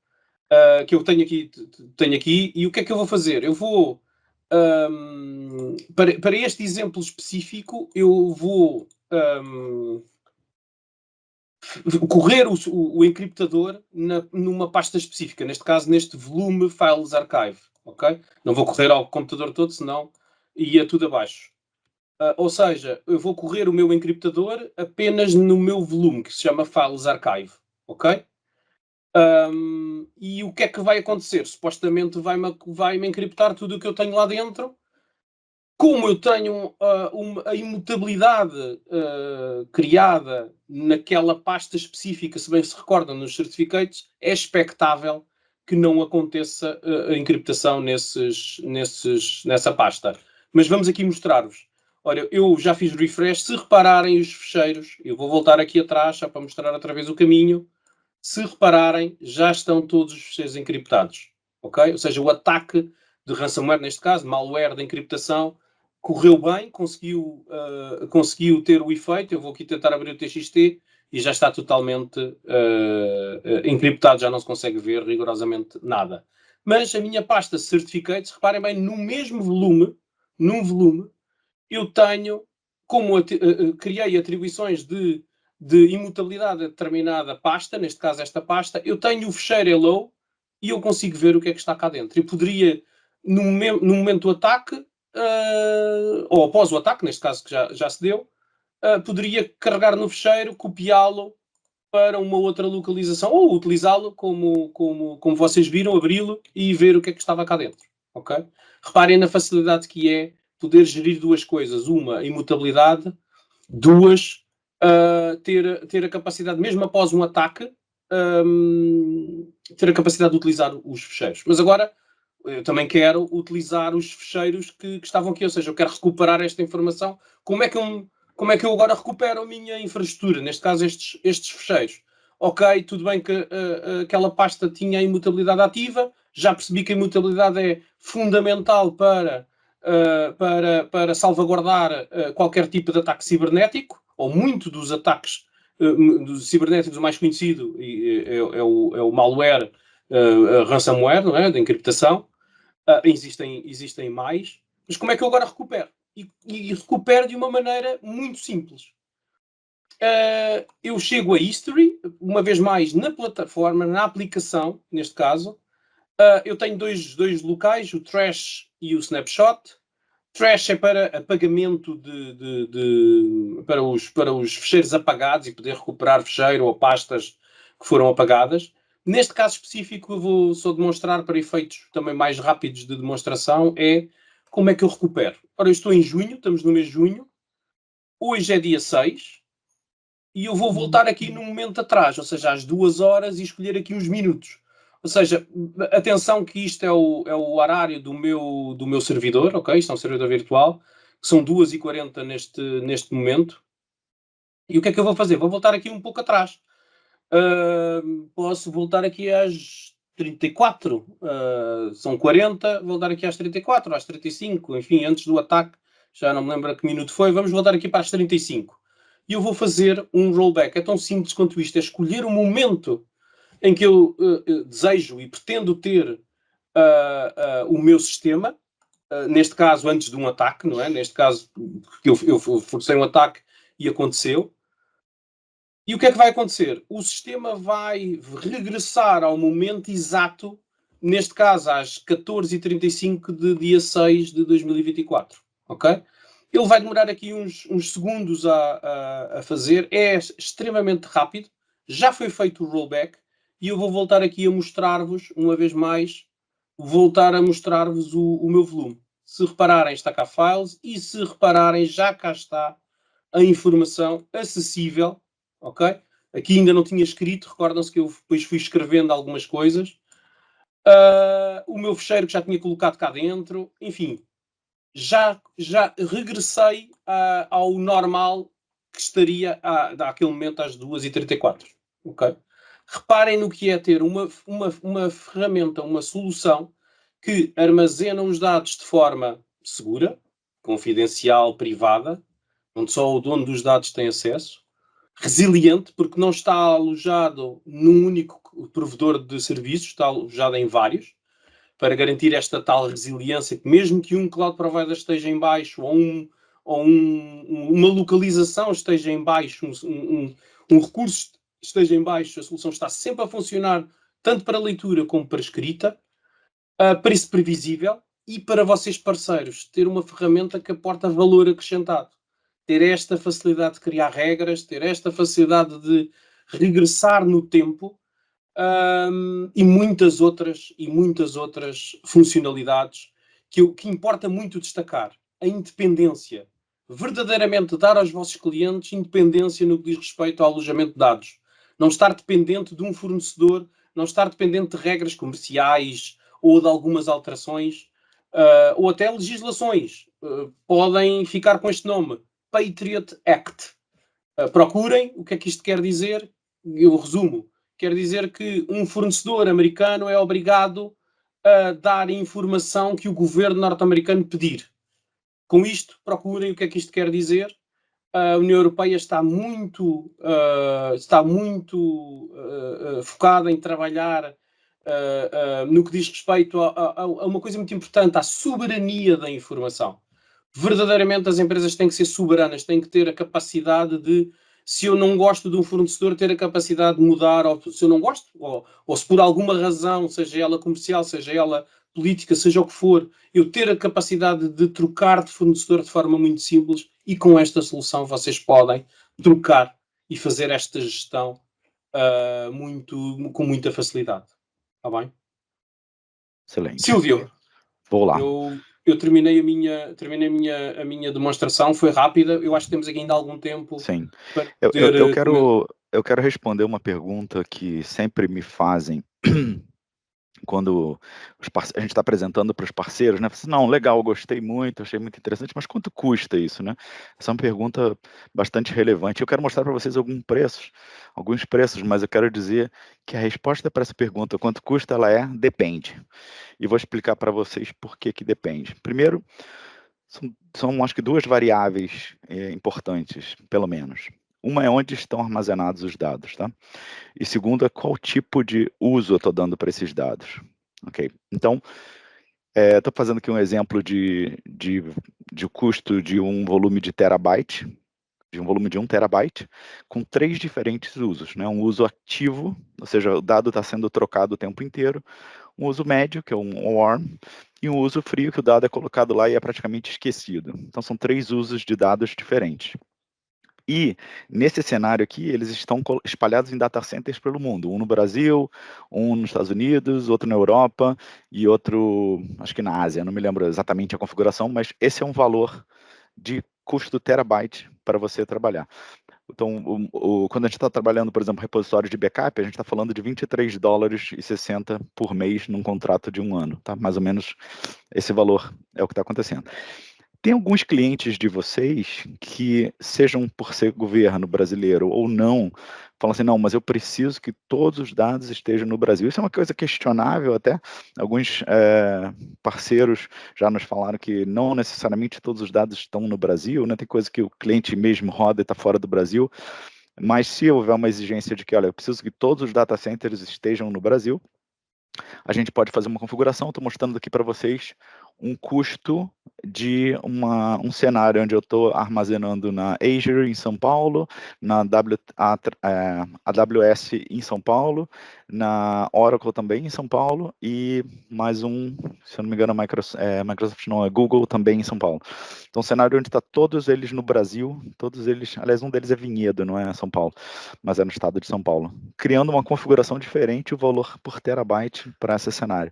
que eu tenho aqui, e o que é que eu vou fazer? Eu vou, para este exemplo específico, eu vou correr o encriptador numa pasta específica, neste caso neste volume Files Archive, ok? Não vou correr ao computador todo, senão ia tudo abaixo. Ou seja, eu vou correr o meu encriptador apenas no meu volume, que se chama Files Archive, ok? E o que é que vai acontecer? Supostamente vai-me encriptar tudo o que eu tenho lá dentro. Como eu tenho a imutabilidade criada naquela pasta específica, se bem se recordam nos certificates, é expectável que não aconteça a encriptação nessa pasta. Mas vamos aqui mostrar-vos. Olha, eu já fiz refresh. Se repararem os fecheiros, eu vou voltar aqui atrás, só para mostrar outra vez o caminho. Se repararem, já estão todos os fecheiros encriptados. Ok? Ou seja, o ataque de ransomware, neste caso, malware de encriptação, correu bem, conseguiu ter o efeito. Eu vou aqui tentar abrir o TXT e já está totalmente encriptado, já não se consegue ver rigorosamente nada. Mas a minha pasta Certificates, reparem bem, no mesmo volume, num volume, eu tenho, como criei atribuições de imutabilidade a determinada pasta, neste caso esta pasta, eu tenho o fecheiro hello e eu consigo ver o que é que está cá dentro. Eu poderia, no momento do ataque, ou após o ataque, neste caso que já se deu, poderia carregar no fecheiro, copiá-lo para uma outra localização, ou utilizá-lo como vocês viram, abri-lo e ver o que é que estava cá dentro. Okay? Reparem na facilidade que é poder gerir duas coisas. Uma, imutabilidade. Duas, ter a capacidade, mesmo após um ataque, ter a capacidade de utilizar os fecheiros. Mas agora, eu também quero utilizar os fecheiros que estavam aqui, ou seja, eu quero recuperar esta informação. Como é que eu agora recupero a minha infraestrutura? Neste caso, estes fecheiros. Ok, tudo bem que aquela pasta tinha a imutabilidade ativa, já percebi que a imutabilidade é fundamental para salvaguardar qualquer tipo de ataque cibernético, ou muito dos ataques dos cibernéticos. O mais conhecido é o malware, ransomware, não é? De encriptação. Existem mais, mas como é que eu agora recupero? E recupero de uma maneira muito simples. Eu chego a History, uma vez mais na plataforma, na aplicação, neste caso. Eu tenho dois locais, o Trash e o Snapshot. Trash é para apagamento para os fecheiros apagados e poder recuperar fecheiro ou pastas que foram apagadas. Neste caso específico, eu vou só demonstrar para efeitos também mais rápidos de demonstração, é como é que eu recupero. Ora, eu estou em junho, estamos no mês de junho, hoje é dia 6, e eu vou voltar aqui num momento atrás, ou seja, às 2 horas, e escolher aqui uns minutos. Ou seja, atenção que isto é o horário do meu servidor, ok? Isto é um servidor virtual, são 2h40 neste momento. E o que é que eu vou fazer? Vou voltar aqui um pouco atrás. Posso voltar aqui às 34, são 40, vou voltar aqui às 34, às 35, enfim, antes do ataque, já não me lembro a que minuto foi, vamos voltar aqui para as 35. E eu vou fazer um rollback. É tão simples quanto isto, é escolher o momento em que eu desejo e pretendo ter o meu sistema, neste caso antes de um ataque, não é? Neste caso, porque eu forcei um ataque e aconteceu. E o que é que vai acontecer? O sistema vai regressar ao momento exato, neste caso às 14h35 de dia 6 de 2024, ok? Ele vai demorar aqui uns segundos a fazer, é extremamente rápido, já foi feito o rollback, e eu vou voltar aqui a mostrar-vos, uma vez mais, voltar a mostrar-vos o meu volume. Se repararem, está cá Files, e se repararem, já cá está a informação acessível, ok? Aqui ainda não tinha escrito, recordam-se que eu depois fui escrevendo algumas coisas. O meu fecheiro que já tinha colocado cá dentro, enfim, já regressei ao normal que estaria àquele momento às 2h34, ok? Reparem no que é ter uma ferramenta, uma solução que armazena os dados de forma segura, confidencial, privada, onde só o dono dos dados tem acesso, resiliente, porque não está alojado num único provedor de serviços, está alojado em vários, para garantir esta tal resiliência, que mesmo que um cloud provider esteja em baixo, ou uma localização esteja em baixo, um recurso esteja em baixo, a solução está sempre a funcionar, tanto para leitura como para escrita, preço previsível, e para vocês parceiros, ter uma ferramenta que aporta valor acrescentado. Ter esta facilidade de criar regras, ter esta facilidade de regressar no tempo, e muitas outras funcionalidades que importa muito destacar. A independência. Verdadeiramente dar aos vossos clientes independência no que diz respeito ao alojamento de dados. Não estar dependente de um fornecedor, não estar dependente de regras comerciais ou de algumas alterações, ou até legislações. Podem ficar com este nome, Patriot Act. Procurem o que é que isto quer dizer. Eu resumo. Quer dizer que um fornecedor americano é obrigado a dar informação que o governo norte-americano pedir. Com isto, procurem o que é que isto quer dizer. A União Europeia está muito focada em trabalhar no que diz respeito a uma coisa muito importante, à soberania da informação. Verdadeiramente as empresas têm que ser soberanas, têm que ter a capacidade de, se eu não gosto de um fornecedor, ter a capacidade de mudar, ou se eu não gosto, ou se por alguma razão, seja ela comercial, seja ela política, seja o que for, eu ter a capacidade de trocar de fornecedor de forma muito simples, e com esta solução vocês podem trocar e fazer esta gestão com muita facilidade. Está bem? Excelente. Silvio, Vou lá. eu terminei a minha demonstração, foi rápida, eu acho que temos aqui ainda algum tempo Sim. para Eu poder quero responder uma pergunta que sempre me fazem quando a gente está apresentando para os parceiros, né? Assim, não, legal, gostei muito, achei muito interessante, mas quanto custa isso, né? Essa é uma pergunta bastante relevante. Eu quero mostrar para vocês alguns preços, mas eu quero dizer que a resposta para essa pergunta, quanto custa, ela depende. E vou explicar para vocês por que depende. Primeiro, são acho que duas variáveis importantes, pelo menos. Uma é onde estão armazenados os dados, tá? E segundo é qual tipo de uso eu estou dando para esses dados. Ok? Então, estou fazendo aqui um exemplo de custo de um volume de terabyte, de um volume de 1 terabyte, com 3 diferentes usos, né? Um uso ativo, ou seja, o dado está sendo trocado o tempo inteiro, um uso médio, que é um warm, e um uso frio, que o dado é colocado lá e é praticamente esquecido. Então, são 3 usos de dados diferentes. E, nesse cenário aqui, eles estão espalhados em data centers pelo mundo. Um no Brasil, um nos Estados Unidos, outro na Europa e outro, acho que na Ásia. Não me lembro exatamente a configuração, mas esse é um valor de custo terabyte para você trabalhar. Então, quando a gente está trabalhando, por exemplo, repositórios de backup, a gente está falando de $23,60 por mês num contrato de 1 ano. Tá? Mais ou menos esse valor é o que está acontecendo. Tem alguns clientes de vocês que, sejam por ser governo brasileiro ou não, falam assim, não, mas eu preciso que todos os dados estejam no Brasil. Isso é uma coisa questionável até. Alguns parceiros já nos falaram que não necessariamente todos os dados estão no Brasil, né? Tem coisa que o cliente mesmo roda e está fora do Brasil. Mas se houver uma exigência de que, olha, eu preciso que todos os data centers estejam no Brasil, a gente pode fazer uma configuração. Estou mostrando aqui para vocês um custo de um cenário onde eu estou armazenando na Azure em São Paulo, na AWS em São Paulo, na Oracle também em São Paulo, e mais um, se eu não me engano, Microsoft não, é Google também em São Paulo. Então, um cenário onde está todos eles no Brasil, todos eles, aliás, um deles é Vinhedo, não é São Paulo, mas é no estado de São Paulo, criando uma configuração diferente, o valor por terabyte para esse cenário.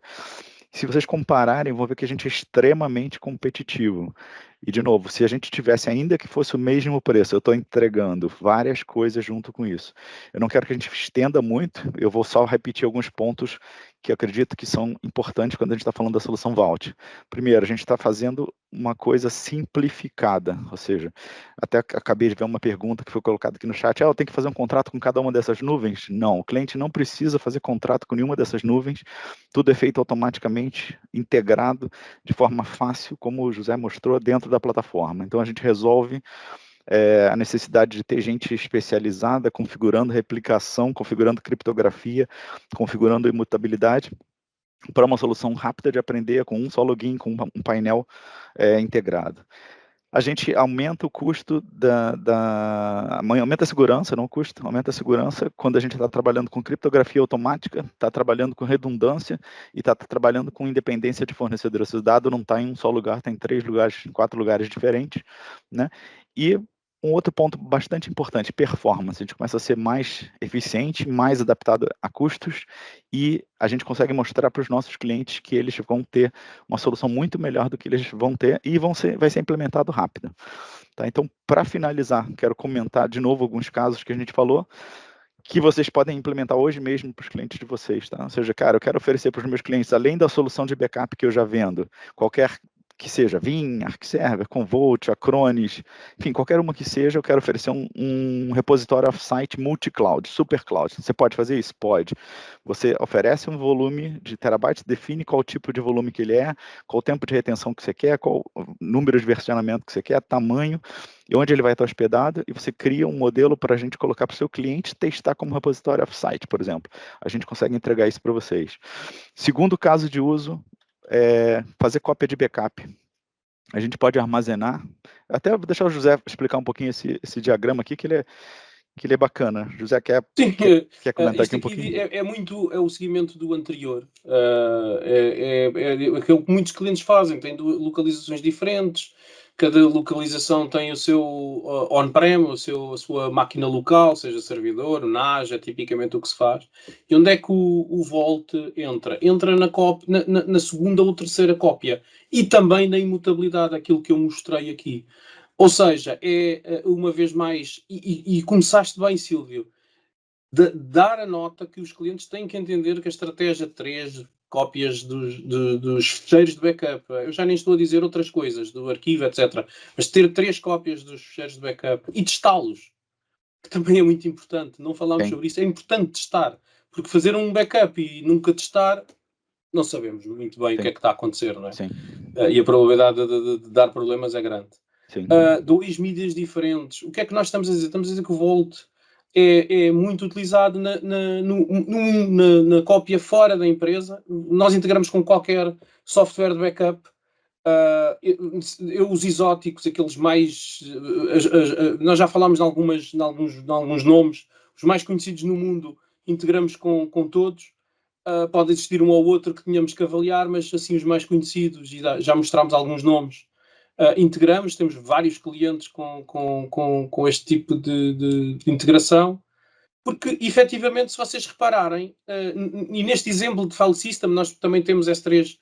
Se vocês compararem, vão ver que a gente é extremamente competitivo. E, de novo, se a gente tivesse, ainda que fosse o mesmo preço, eu estou entregando várias coisas junto com isso. Eu não quero que a gente estenda muito, eu vou só repetir alguns pontos que eu acredito que são importantes quando a gente está falando da solução Vault. Primeiro, a gente está fazendo uma coisa simplificada, ou seja, até acabei de ver uma pergunta que foi colocada aqui no chat, eu tenho que fazer um contrato com cada uma dessas nuvens? Não, o cliente não precisa fazer contrato com nenhuma dessas nuvens, tudo é feito automaticamente, integrado, de forma fácil, como o José mostrou, dentro da plataforma. Então, a gente resolve a necessidade de ter gente especializada, configurando replicação, configurando criptografia, configurando imutabilidade, para uma solução rápida de aprender com um só login, com um painel integrado. A gente aumenta o custo aumenta a segurança, não o custo, aumenta a segurança quando a gente está trabalhando com criptografia automática, está trabalhando com redundância e está trabalhando com independência de fornecedor. Esse dado não está em um só lugar, está em 3 lugares, em 4 lugares diferentes, né? E um outro ponto bastante importante, performance. A gente começa a ser mais eficiente, mais adaptado a custos e a gente consegue mostrar para os nossos clientes que eles vão ter uma solução muito melhor do que eles vão ter e vai ser implementado rápido. Tá? Então, para finalizar, quero comentar de novo alguns casos que a gente falou, que vocês podem implementar hoje mesmo para os clientes de vocês. Tá? Ou seja, cara, eu quero oferecer para os meus clientes, além da solução de backup que eu já vendo, qualquer que seja, Vim, ArcServer, Commvault, Acronis, enfim, qualquer uma que seja, eu quero oferecer um repositório off-site multi-cloud, super cloud. Você pode fazer isso? Pode. Você oferece um volume de terabytes, define qual tipo de volume que ele é, qual o tempo de retenção que você quer, qual o número de versionamento que você quer, tamanho, e onde ele vai estar hospedado, e você cria um modelo para a gente colocar para o seu cliente testar como repositório off-site, por exemplo. A gente consegue entregar isso para vocês. Segundo caso de uso, fazer cópia de backup. A gente pode armazenar, até vou deixar o José explicar um pouquinho esse diagrama aqui, que ele é bacana. José, Sim, quer comentar isto aqui um aqui pouquinho? é muito o seguimento do anterior. É aquilo que muitos clientes fazem, têm localizações diferentes, cada localização tem o seu on-prem, a sua máquina local, seja servidor, NAS, é tipicamente o que se faz. E onde é que o Vault entra? Entra na segunda ou terceira cópia e também na imutabilidade, aquilo que eu mostrei aqui. Ou seja, uma vez mais, e começaste bem, Silvio, dar a nota que os clientes têm que entender que a estratégia de 3 cópias dos fecheiros de backup, eu já nem estou a dizer outras coisas, do arquivo, etc. Mas ter 3 cópias dos fecheiros de backup e testá-los, que também é muito importante. Não falámos Sim, sobre isso, é importante testar. Porque fazer um backup e nunca testar, não sabemos muito bem o que sim, é que está a acontecer, não é? sim, E a probabilidade de dar problemas é grande. sim, 2 mídias diferentes. O que é que nós estamos a dizer? Estamos a dizer que o Volt é muito utilizado na cópia fora da empresa. Nós integramos com qualquer software de backup. Os exóticos, aqueles mais. Nós já falámos em alguns nomes, os mais conhecidos no mundo, integramos com todos. Pode existir um ou outro que tenhamos que avaliar, mas assim os mais conhecidos, e já mostramos alguns nomes, integramos, temos vários clientes com este tipo de integração, porque efetivamente, se vocês repararem, e neste exemplo de file system, nós também temos S3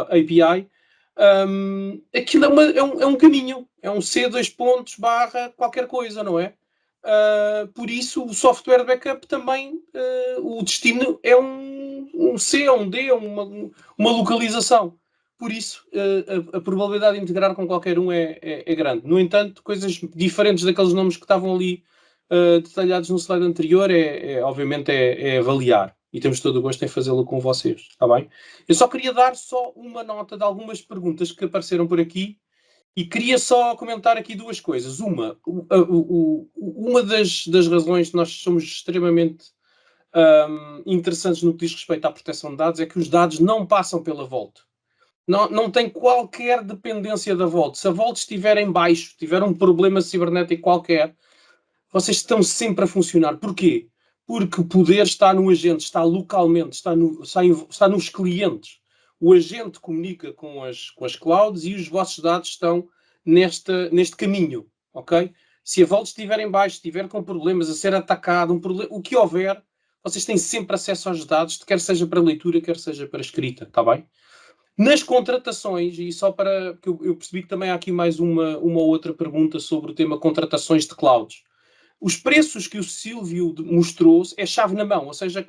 API, aquilo é um caminho, é um C2 pontos barra qualquer coisa, não é? Por isso, o software de backup também, o destino é um C, um D, uma localização. Por isso, a probabilidade de integrar com qualquer um é grande. No entanto, coisas diferentes daqueles nomes que estavam ali detalhados no slide anterior, obviamente é avaliar. E temos todo o gosto em fazê-lo com vocês, está bem? Eu só queria dar só uma nota de algumas perguntas que apareceram por aqui e queria só comentar aqui duas coisas. Uma das razões que nós somos extremamente interessantes no que diz respeito à proteção de dados é que os dados não passam pela Vault. Não tem qualquer dependência da Vault. Se a Vault estiver em baixo, tiver um problema cibernético qualquer, vocês estão sempre a funcionar. Porquê? Porque o poder está no agente, está localmente, está nos clientes. O agente comunica com as clouds e os vossos dados estão neste caminho, ok? Se a Vault estiver em baixo, estiver com problemas, a ser atacado, o que houver, vocês têm sempre acesso aos dados, quer seja para leitura, quer seja para escrita, está bem? Nas contratações, e só para... porque eu percebi que também há aqui mais uma ou outra pergunta sobre o tema contratações de clouds. Os preços que o Silvio mostrou é chave na mão, ou seja,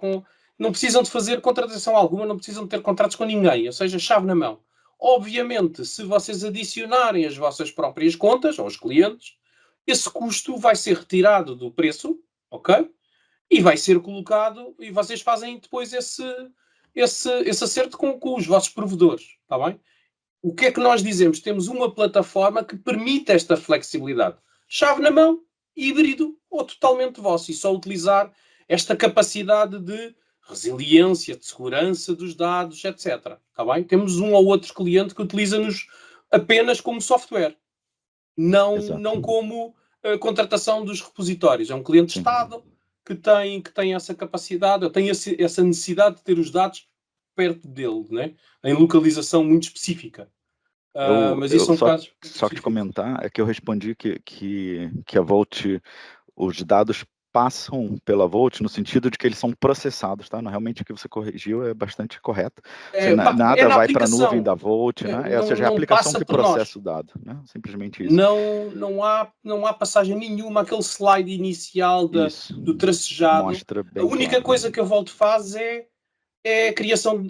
não precisam de fazer contratação alguma, não precisam de ter contratos com ninguém, ou seja, chave na mão. Obviamente, se vocês adicionarem as vossas próprias contas aos clientes, esse custo vai ser retirado do preço, ok? E vai ser colocado, e vocês fazem depois esse acerto com os vossos provedores, está bem? O que é que nós dizemos? Temos uma plataforma que permite esta flexibilidade. Chave na mão, híbrido ou totalmente vosso. E só utilizar esta capacidade de resiliência, de segurança dos dados, etc. Está bem? Temos um ou outro cliente que utiliza-nos apenas como software. Não como contratação dos repositórios. É um cliente Estado que tem essa capacidade, tem essa necessidade de ter os dados perto dele, né? Em localização muito específica. Mas isso são casos só te comentar, é que eu respondi que a Volt, os dados passam pela Volt no sentido de que eles são processados, tá? Realmente o que você corrigiu é bastante correto. Nada vai para a nuvem da Volt, né? Ou seja, é a aplicação que processa o dado, né? Simplesmente isso. Não há passagem nenhuma, aquele slide inicial do tracejado. Mostra bem a única coisa que a Volt faz é a criação,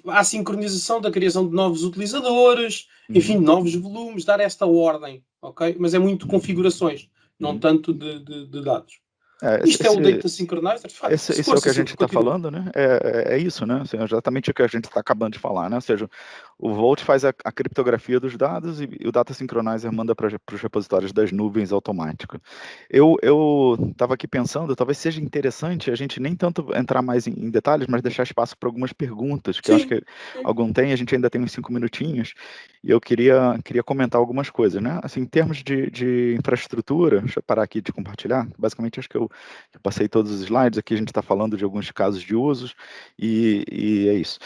a sincronização da criação de novos utilizadores, enfim, novos volumes, dar esta ordem, ok? Mas é muito configurações, não tanto de dados. Isto é o Data Synchronizer. Esse é o que a gente está falando, né? É isso, né? Assim, exatamente o que a gente está acabando de falar, né? Ou seja, o Volt faz a criptografia dos dados e o Data Synchronizer manda para os repositórios das nuvens automático. Eu estava aqui pensando, talvez seja interessante a gente nem tanto entrar mais em detalhes, mas deixar espaço para algumas perguntas, que eu acho que algum tem, a gente ainda tem uns 5 minutinhos, e eu queria comentar algumas coisas, né? Assim, em termos de infraestrutura, deixa eu parar aqui de compartilhar, basicamente acho que eu passei todos os slides, aqui a gente está falando de alguns casos de usos, e é isso.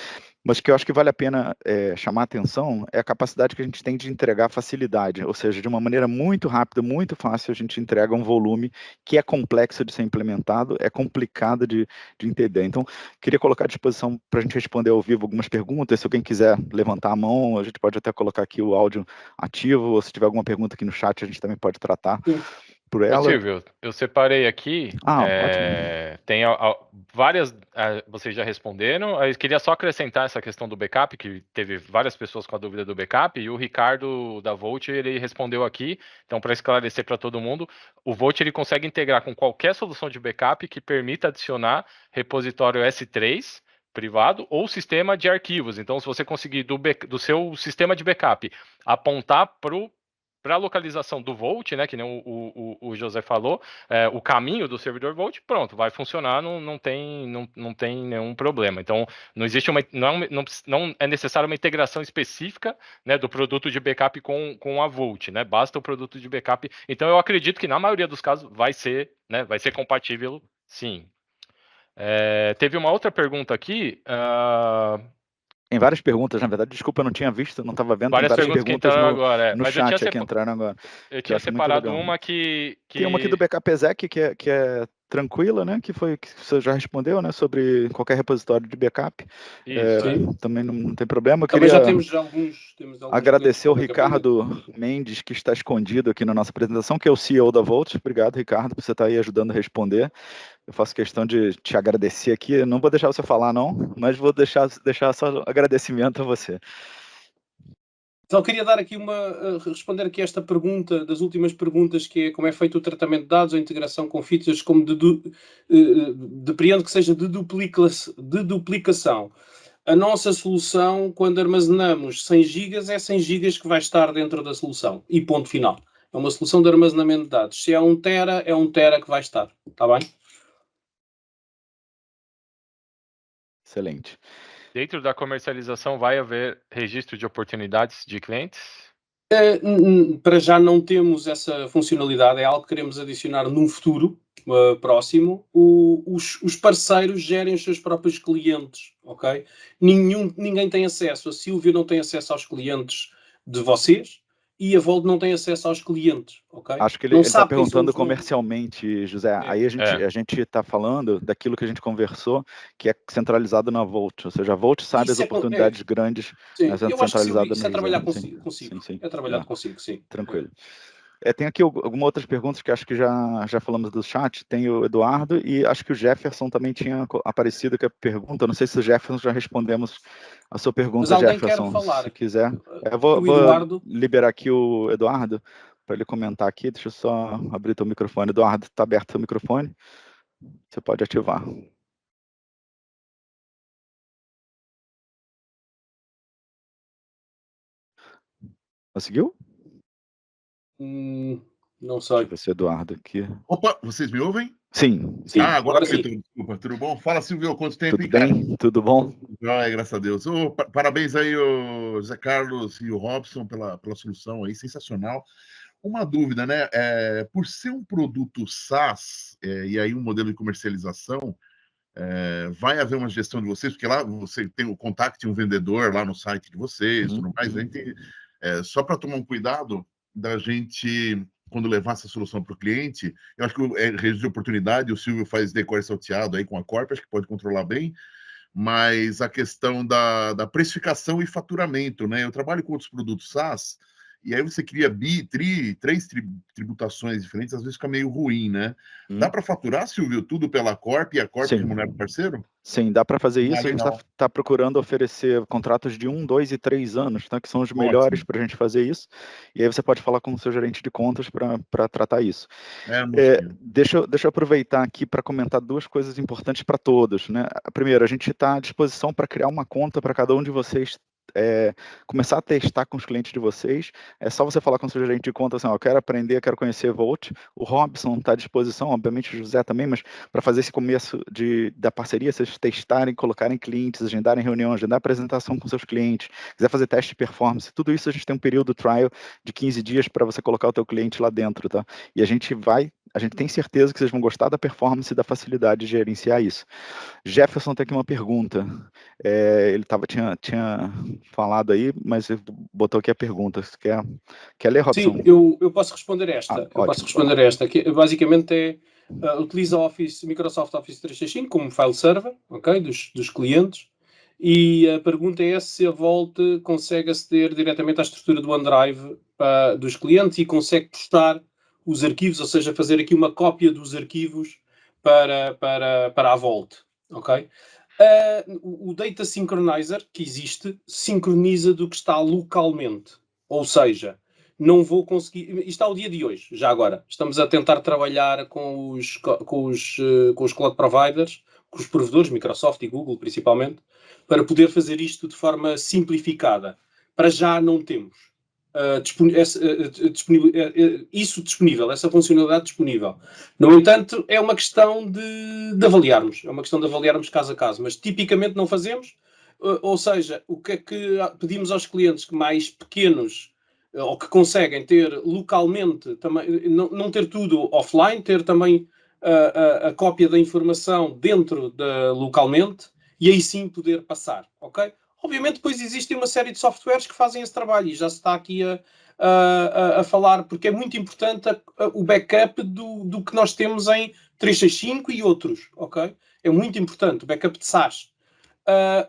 Mas o que eu acho que vale a pena chamar a atenção é a capacidade que a gente tem de entregar facilidade, ou seja, de uma maneira muito rápida, muito fácil, a gente entrega um volume que é complexo de ser implementado, é complicado de entender. Então, queria colocar à disposição para a gente responder ao vivo algumas perguntas. Se alguém quiser levantar a mão, a gente pode até colocar aqui o áudio ativo, ou se tiver alguma pergunta aqui no chat, a gente também pode tratar. Por ela. Silvio, eu separei aqui, ótimo. Tem várias, vocês já responderam, eu queria só acrescentar essa questão do backup, que teve várias pessoas com a dúvida do backup, e o Ricardo da Volt, ele respondeu aqui, então para esclarecer para todo mundo, o Volt ele consegue integrar com qualquer solução de backup que permita adicionar repositório S3, privado, ou sistema de arquivos. Então, se você conseguir do seu sistema de backup apontar para a localização do Volt, né, que nem o José falou, o caminho do servidor Volt, pronto, vai funcionar, não tem nenhum problema. Então, não existe não é necessário uma integração específica, né, do produto de backup com a Volt, né, basta o produto de backup. Então, eu acredito que na maioria dos casos vai ser compatível, sim. Teve uma outra pergunta aqui. Tem várias perguntas, na verdade, desculpa, eu não tinha visto, não estava vendo. Várias perguntas que entraram agora. No chat que entraram agora. Eu tinha separado uma que... Tem uma aqui do Backup Exec, que é tranquila, né? Que você já respondeu, né? Sobre qualquer repositório de backup. Também não tem problema. Eu também já temos alguns agradecer o Ricardo Mendes, que está escondido aqui na nossa apresentação, que é o CEO da Volt. Obrigado, Ricardo, por você estar aí ajudando a responder. Eu faço questão de te agradecer aqui. Eu não vou deixar você falar, não, mas vou deixar só agradecimento a você. Então, queria dar aqui responder aqui esta pergunta, das últimas perguntas, que é como é feito o tratamento de dados, a integração com features, como depreendo que seja de duplicação. A nossa solução, quando armazenamos 100 GB, é 100 GB que vai estar dentro da solução. E ponto final. É uma solução de armazenamento de dados. Se é 1 tera, é 1 tera que vai estar. Está bem? Excelente. Dentro da comercialização vai haver registro de oportunidades de clientes? Para já não temos essa funcionalidade, é algo que queremos adicionar num futuro próximo. Os parceiros gerem os seus próprios clientes, ok? Ninguém tem acesso, a Silvia não tem acesso aos clientes de vocês e a Volt não tem acesso aos clientes, ok? Acho que não ele está sabe quem perguntando somos nós. comercialmente, José. Aí a gente está falando daquilo que a gente conversou, que é centralizado na Volt. Ou seja, a Volt sabe as Isso oportunidades grandes, sim, sendo eu acho que Silvio, centralizada isso no é trabalhar José. Sim, consigo. sim. É trabalhado consigo, sim. Tranquilo. Tem aqui algumas outras perguntas que acho que já falamos do chat. Tem o Eduardo e acho que o Jefferson também tinha aparecido com a pergunta. Não sei se o Jefferson já respondemos a sua pergunta, Mas alguém Jefferson. quer falar. Se quiser. Eu O vou Eduardo... liberar aqui o Eduardo para ele comentar aqui. Deixa eu só abrir teu microfone. Eduardo, está aberto seu microfone? Você pode ativar. Conseguiu? Não Deixa eu sei. ver se o Eduardo aqui. Opa, vocês me ouvem? Sim. Agora sim. Desculpa, tudo bom? Fala, Silvio, quanto tempo, Tudo bem? Tudo bom? Graças a Deus. Parabéns aí, o José Carlos e o Robson, pela solução aí, sensacional. Uma dúvida, né? Por ser um produto SaaS, e aí um modelo de comercialização, vai haver uma gestão de vocês, porque lá você tem o contato de um vendedor lá no site de vocês, tudo mais. A gente, só para tomar um cuidado da gente, quando levar essa solução para o cliente, eu acho que rede de oportunidade, o Silvio faz decore salteado aí com a Corp, acho que pode controlar bem, mas a questão da precificação e faturamento, né? Eu trabalho com outros produtos SaaS, e aí você cria três tributações diferentes, às vezes fica meio ruim, né? Dá para faturar, Silvio, tudo pela Corp e a Corp remunera o parceiro? Sim, dá para fazer isso. A gente está procurando oferecer contratos de 1, 2 e 3 anos, tá? Que são os melhores para a gente fazer isso. E aí você pode falar com o seu gerente de contas para tratar isso. Deixa eu aproveitar aqui para comentar duas coisas importantes para todos, né? Primeiro, a gente está à disposição para criar uma conta para cada um de vocês. Começar a testar com os clientes de vocês. É só você falar com o seu gerente de conta assim, eu quero aprender, quero conhecer Volt. O Robson está à disposição, obviamente o José também, mas para fazer esse começo da parceria, vocês testarem, colocarem clientes, agendarem reunião, agendar apresentação com seus clientes, quiser fazer teste de performance, tudo isso a gente tem um período trial de 15 dias para você colocar o teu cliente lá dentro, tá? E a gente tem certeza que vocês vão gostar da performance e da facilidade de gerenciar isso. Jefferson tem aqui uma pergunta. Ele tinha falado aí, mas ele botou aqui a pergunta. Você quer ler, Robson? Sim, eu posso responder esta. Que basicamente utiliza Microsoft Office 365 como file server, ok, dos clientes. E a pergunta é se a Volt consegue aceder diretamente à estrutura do OneDrive dos clientes e consegue postar os arquivos, ou seja, fazer aqui uma cópia dos arquivos para a Volt, ok? O Data Synchronizer que existe sincroniza do que está localmente, ou seja, não vou conseguir. Isto está o dia de hoje, já agora. Estamos a tentar trabalhar com os cloud providers, com os provedores, Microsoft e Google principalmente, para poder fazer isto de forma simplificada. Para já não temos isso disponível, essa funcionalidade disponível. No entanto, é uma questão de avaliarmos. É uma questão de avaliarmos caso a caso. Mas tipicamente não fazemos. Ou seja, o que é que pedimos aos clientes que mais pequenos ou que conseguem ter localmente, também, não ter tudo offline, ter também a cópia da informação dentro localmente e aí sim poder passar, ok? Obviamente depois existem uma série de softwares que fazem esse trabalho e já se está aqui a falar, porque é muito importante o backup do que nós temos em 365 e outros, ok? É muito importante o backup de SaaS.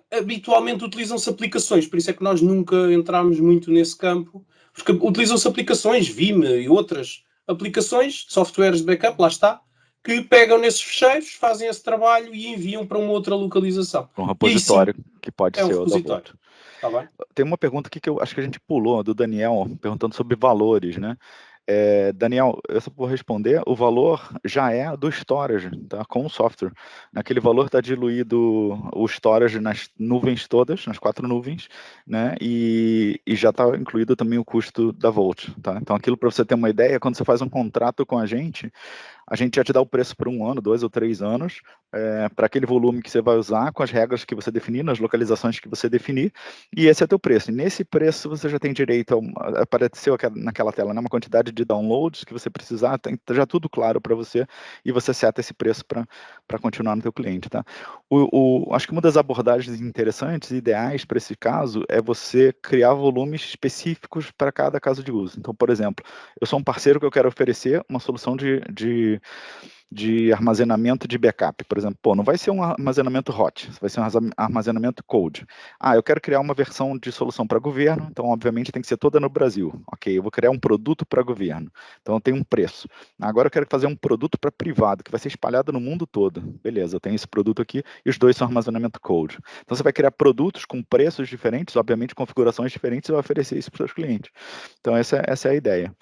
Habitualmente utilizam-se aplicações, por isso é que nós nunca entramos muito nesse campo, porque utilizam-se aplicações, Vim e outras aplicações, softwares de backup, lá está, que pegam nesses fecheiros, fazem esse trabalho e enviam para uma outra localização. Um repositório que pode ser o da Volt. Tá bem? Tem uma pergunta aqui que eu acho que a gente pulou, do Daniel, perguntando sobre valores, né? Daniel, eu só vou responder, o valor já é do storage, tá? Com o software. Naquele valor está diluído o storage nas nuvens todas, nas 4 nuvens, né? E já está incluído também o custo da Volt, tá? Então aquilo, para você ter uma ideia, quando você faz um contrato com a gente a gente já te dá o preço por 1 ano, 2 ou 3 anos, para aquele volume que você vai usar, com as regras que você definir, nas localizações que você definir, e esse é teu preço. E nesse preço você já tem direito, apareceu naquela tela, né, uma quantidade de downloads que você precisar, tem já tudo claro para você, e você seta esse preço para continuar no teu cliente, tá? Acho que uma das abordagens interessantes e ideais para esse caso é você criar volumes específicos para cada caso de uso. Então, por exemplo, eu sou um parceiro que eu quero oferecer uma solução de armazenamento de backup, por exemplo. Pô, não vai ser um armazenamento hot, vai ser um armazenamento cold. Eu quero criar uma versão de solução para governo, então, obviamente, tem que ser toda no Brasil. Ok, eu vou criar um produto para governo, então tem um preço. Agora eu quero fazer um produto para privado, que vai ser espalhado no mundo todo. Beleza, eu tenho esse produto aqui e os dois são armazenamento cold. Então, você vai criar produtos com preços diferentes, obviamente, configurações diferentes, e vai oferecer isso para os seus clientes. Então, essa é a ideia.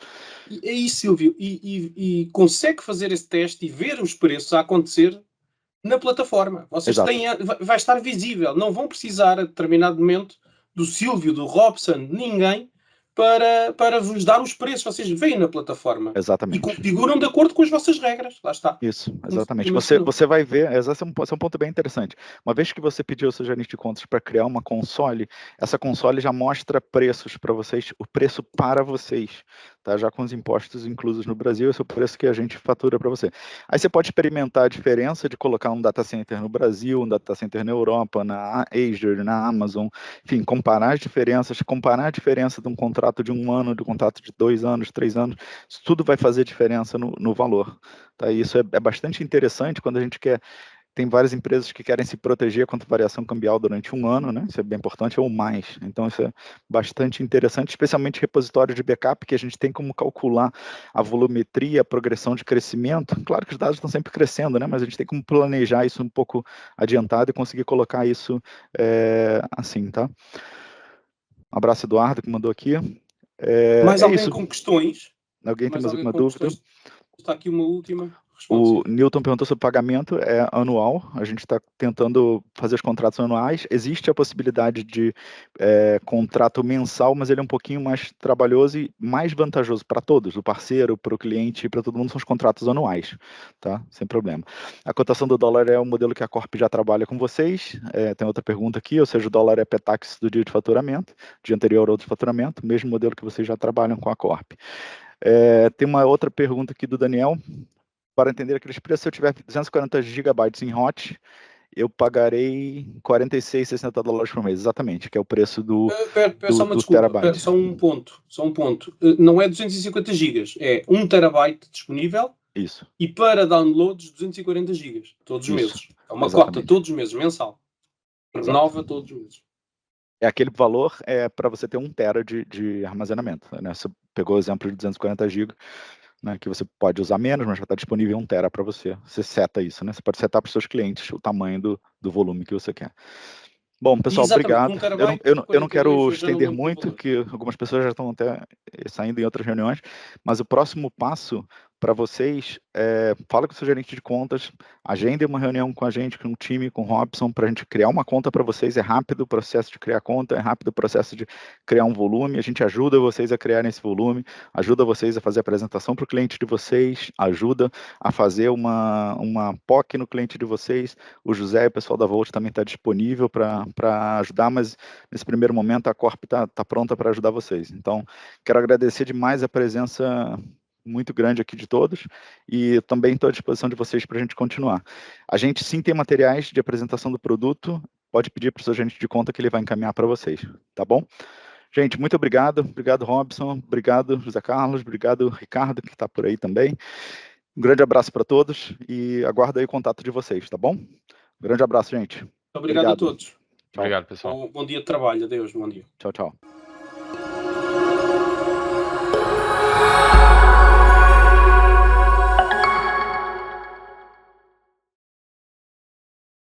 É isso, Silvio. E consegue fazer esse teste e ver os preços a acontecer na plataforma. Vocês Exato. vai estar visível. Não vão precisar, a determinado momento, do Silvio, do Robson, ninguém, para vos dar os preços. Vocês veem na plataforma. E Exatamente. configuram de acordo com as vossas regras. Lá está. Isso, exatamente. Você vai ver, esse é um ponto bem interessante. Uma vez que você pediu ao seu gerente de contas para criar uma console, essa console já mostra preços para vocês, o preço para vocês, tá? Já com os impostos inclusos no Brasil, esse é o preço que a gente fatura para você. Aí você pode experimentar a diferença de colocar um data center no Brasil, um data center na Europa, na Azure, na Amazon, enfim, comparar as diferenças, comparar a diferença de um contrato de 1 ano, de um contrato de 2 anos, 3 anos, isso tudo vai fazer diferença no valor. Tá, isso é bastante interessante quando a gente quer. Tem várias empresas que querem se proteger contra variação cambial durante 1 ano, né? Isso é bem importante, ou mais. Então, isso é bastante interessante, especialmente repositório de backup, que a gente tem como calcular a volumetria, a progressão de crescimento. Claro que os dados estão sempre crescendo, né? Mas a gente tem como planejar isso um pouco adiantado e conseguir colocar isso assim, tá? Um abraço, Eduardo, que mandou aqui. Mais alguém isso. com questões? Alguém tem mais alguma dúvida? Questões? Está aqui uma última. O Newton perguntou sobre pagamento, é anual, a gente está tentando fazer os contratos anuais, existe a possibilidade de contrato mensal, mas ele é um pouquinho mais trabalhoso e mais vantajoso para todos, o parceiro, para o cliente, para todo mundo, são os contratos anuais, tá? Sem problema. A cotação do dólar é um modelo que a Corp já trabalha com vocês, tem outra pergunta aqui, ou seja, o dólar é PETAX do dia de faturamento, dia anterior ao outro faturamento, mesmo modelo que vocês já trabalham com a Corp. Tem uma outra pergunta aqui do Daniel. Para entender aqueles preços, se eu tiver 240 GB em hot, eu pagarei $46,60 por mês, exatamente, que é o preço do terabyte. Só um ponto. Não é 250 GB, é 1 terabyte disponível. Isso. E para downloads, 240 GB, todos os meses. É uma cota todos os meses, mensal. Renova todos os meses. Aquele valor para você ter 1 tera de armazenamento, né? Você pegou o exemplo de 240 GB, né, que você pode usar menos, mas já está disponível 1 tera para você. Você seta isso, né? Você pode setar para os seus clientes o tamanho do volume que você quer. Bom, pessoal, obrigado. Eu não quero estender muito, que algumas pessoas já estão até saindo em outras reuniões, mas o próximo passo para vocês fala com o seu gerente de contas, agendem uma reunião com a gente, com o time, com o Robson, para a gente criar uma conta para vocês. É rápido o processo de criar conta, é rápido o processo de criar um volume. A gente ajuda vocês a criarem esse volume, ajuda vocês a fazer a apresentação para o cliente de vocês, ajuda a fazer uma POC no cliente de vocês. O José e o pessoal da Volt também está disponível para ajudar, mas nesse primeiro momento a Corp está pronta para ajudar vocês. Então, quero agradecer demais a presença muito grande aqui de todos, e também estou à disposição de vocês para a gente continuar. A gente sim tem materiais de apresentação do produto, pode pedir para o seu gerente de conta que ele vai encaminhar para vocês, tá bom? Gente, muito obrigado Robson, obrigado José Carlos, obrigado Ricardo, que está por aí também. Um grande abraço para todos e aguardo aí o contato de vocês, tá bom? Um grande abraço, gente. Obrigado a todos. Obrigado, pessoal. Bom dia de trabalho. Adeus, bom dia. Tchau, tchau.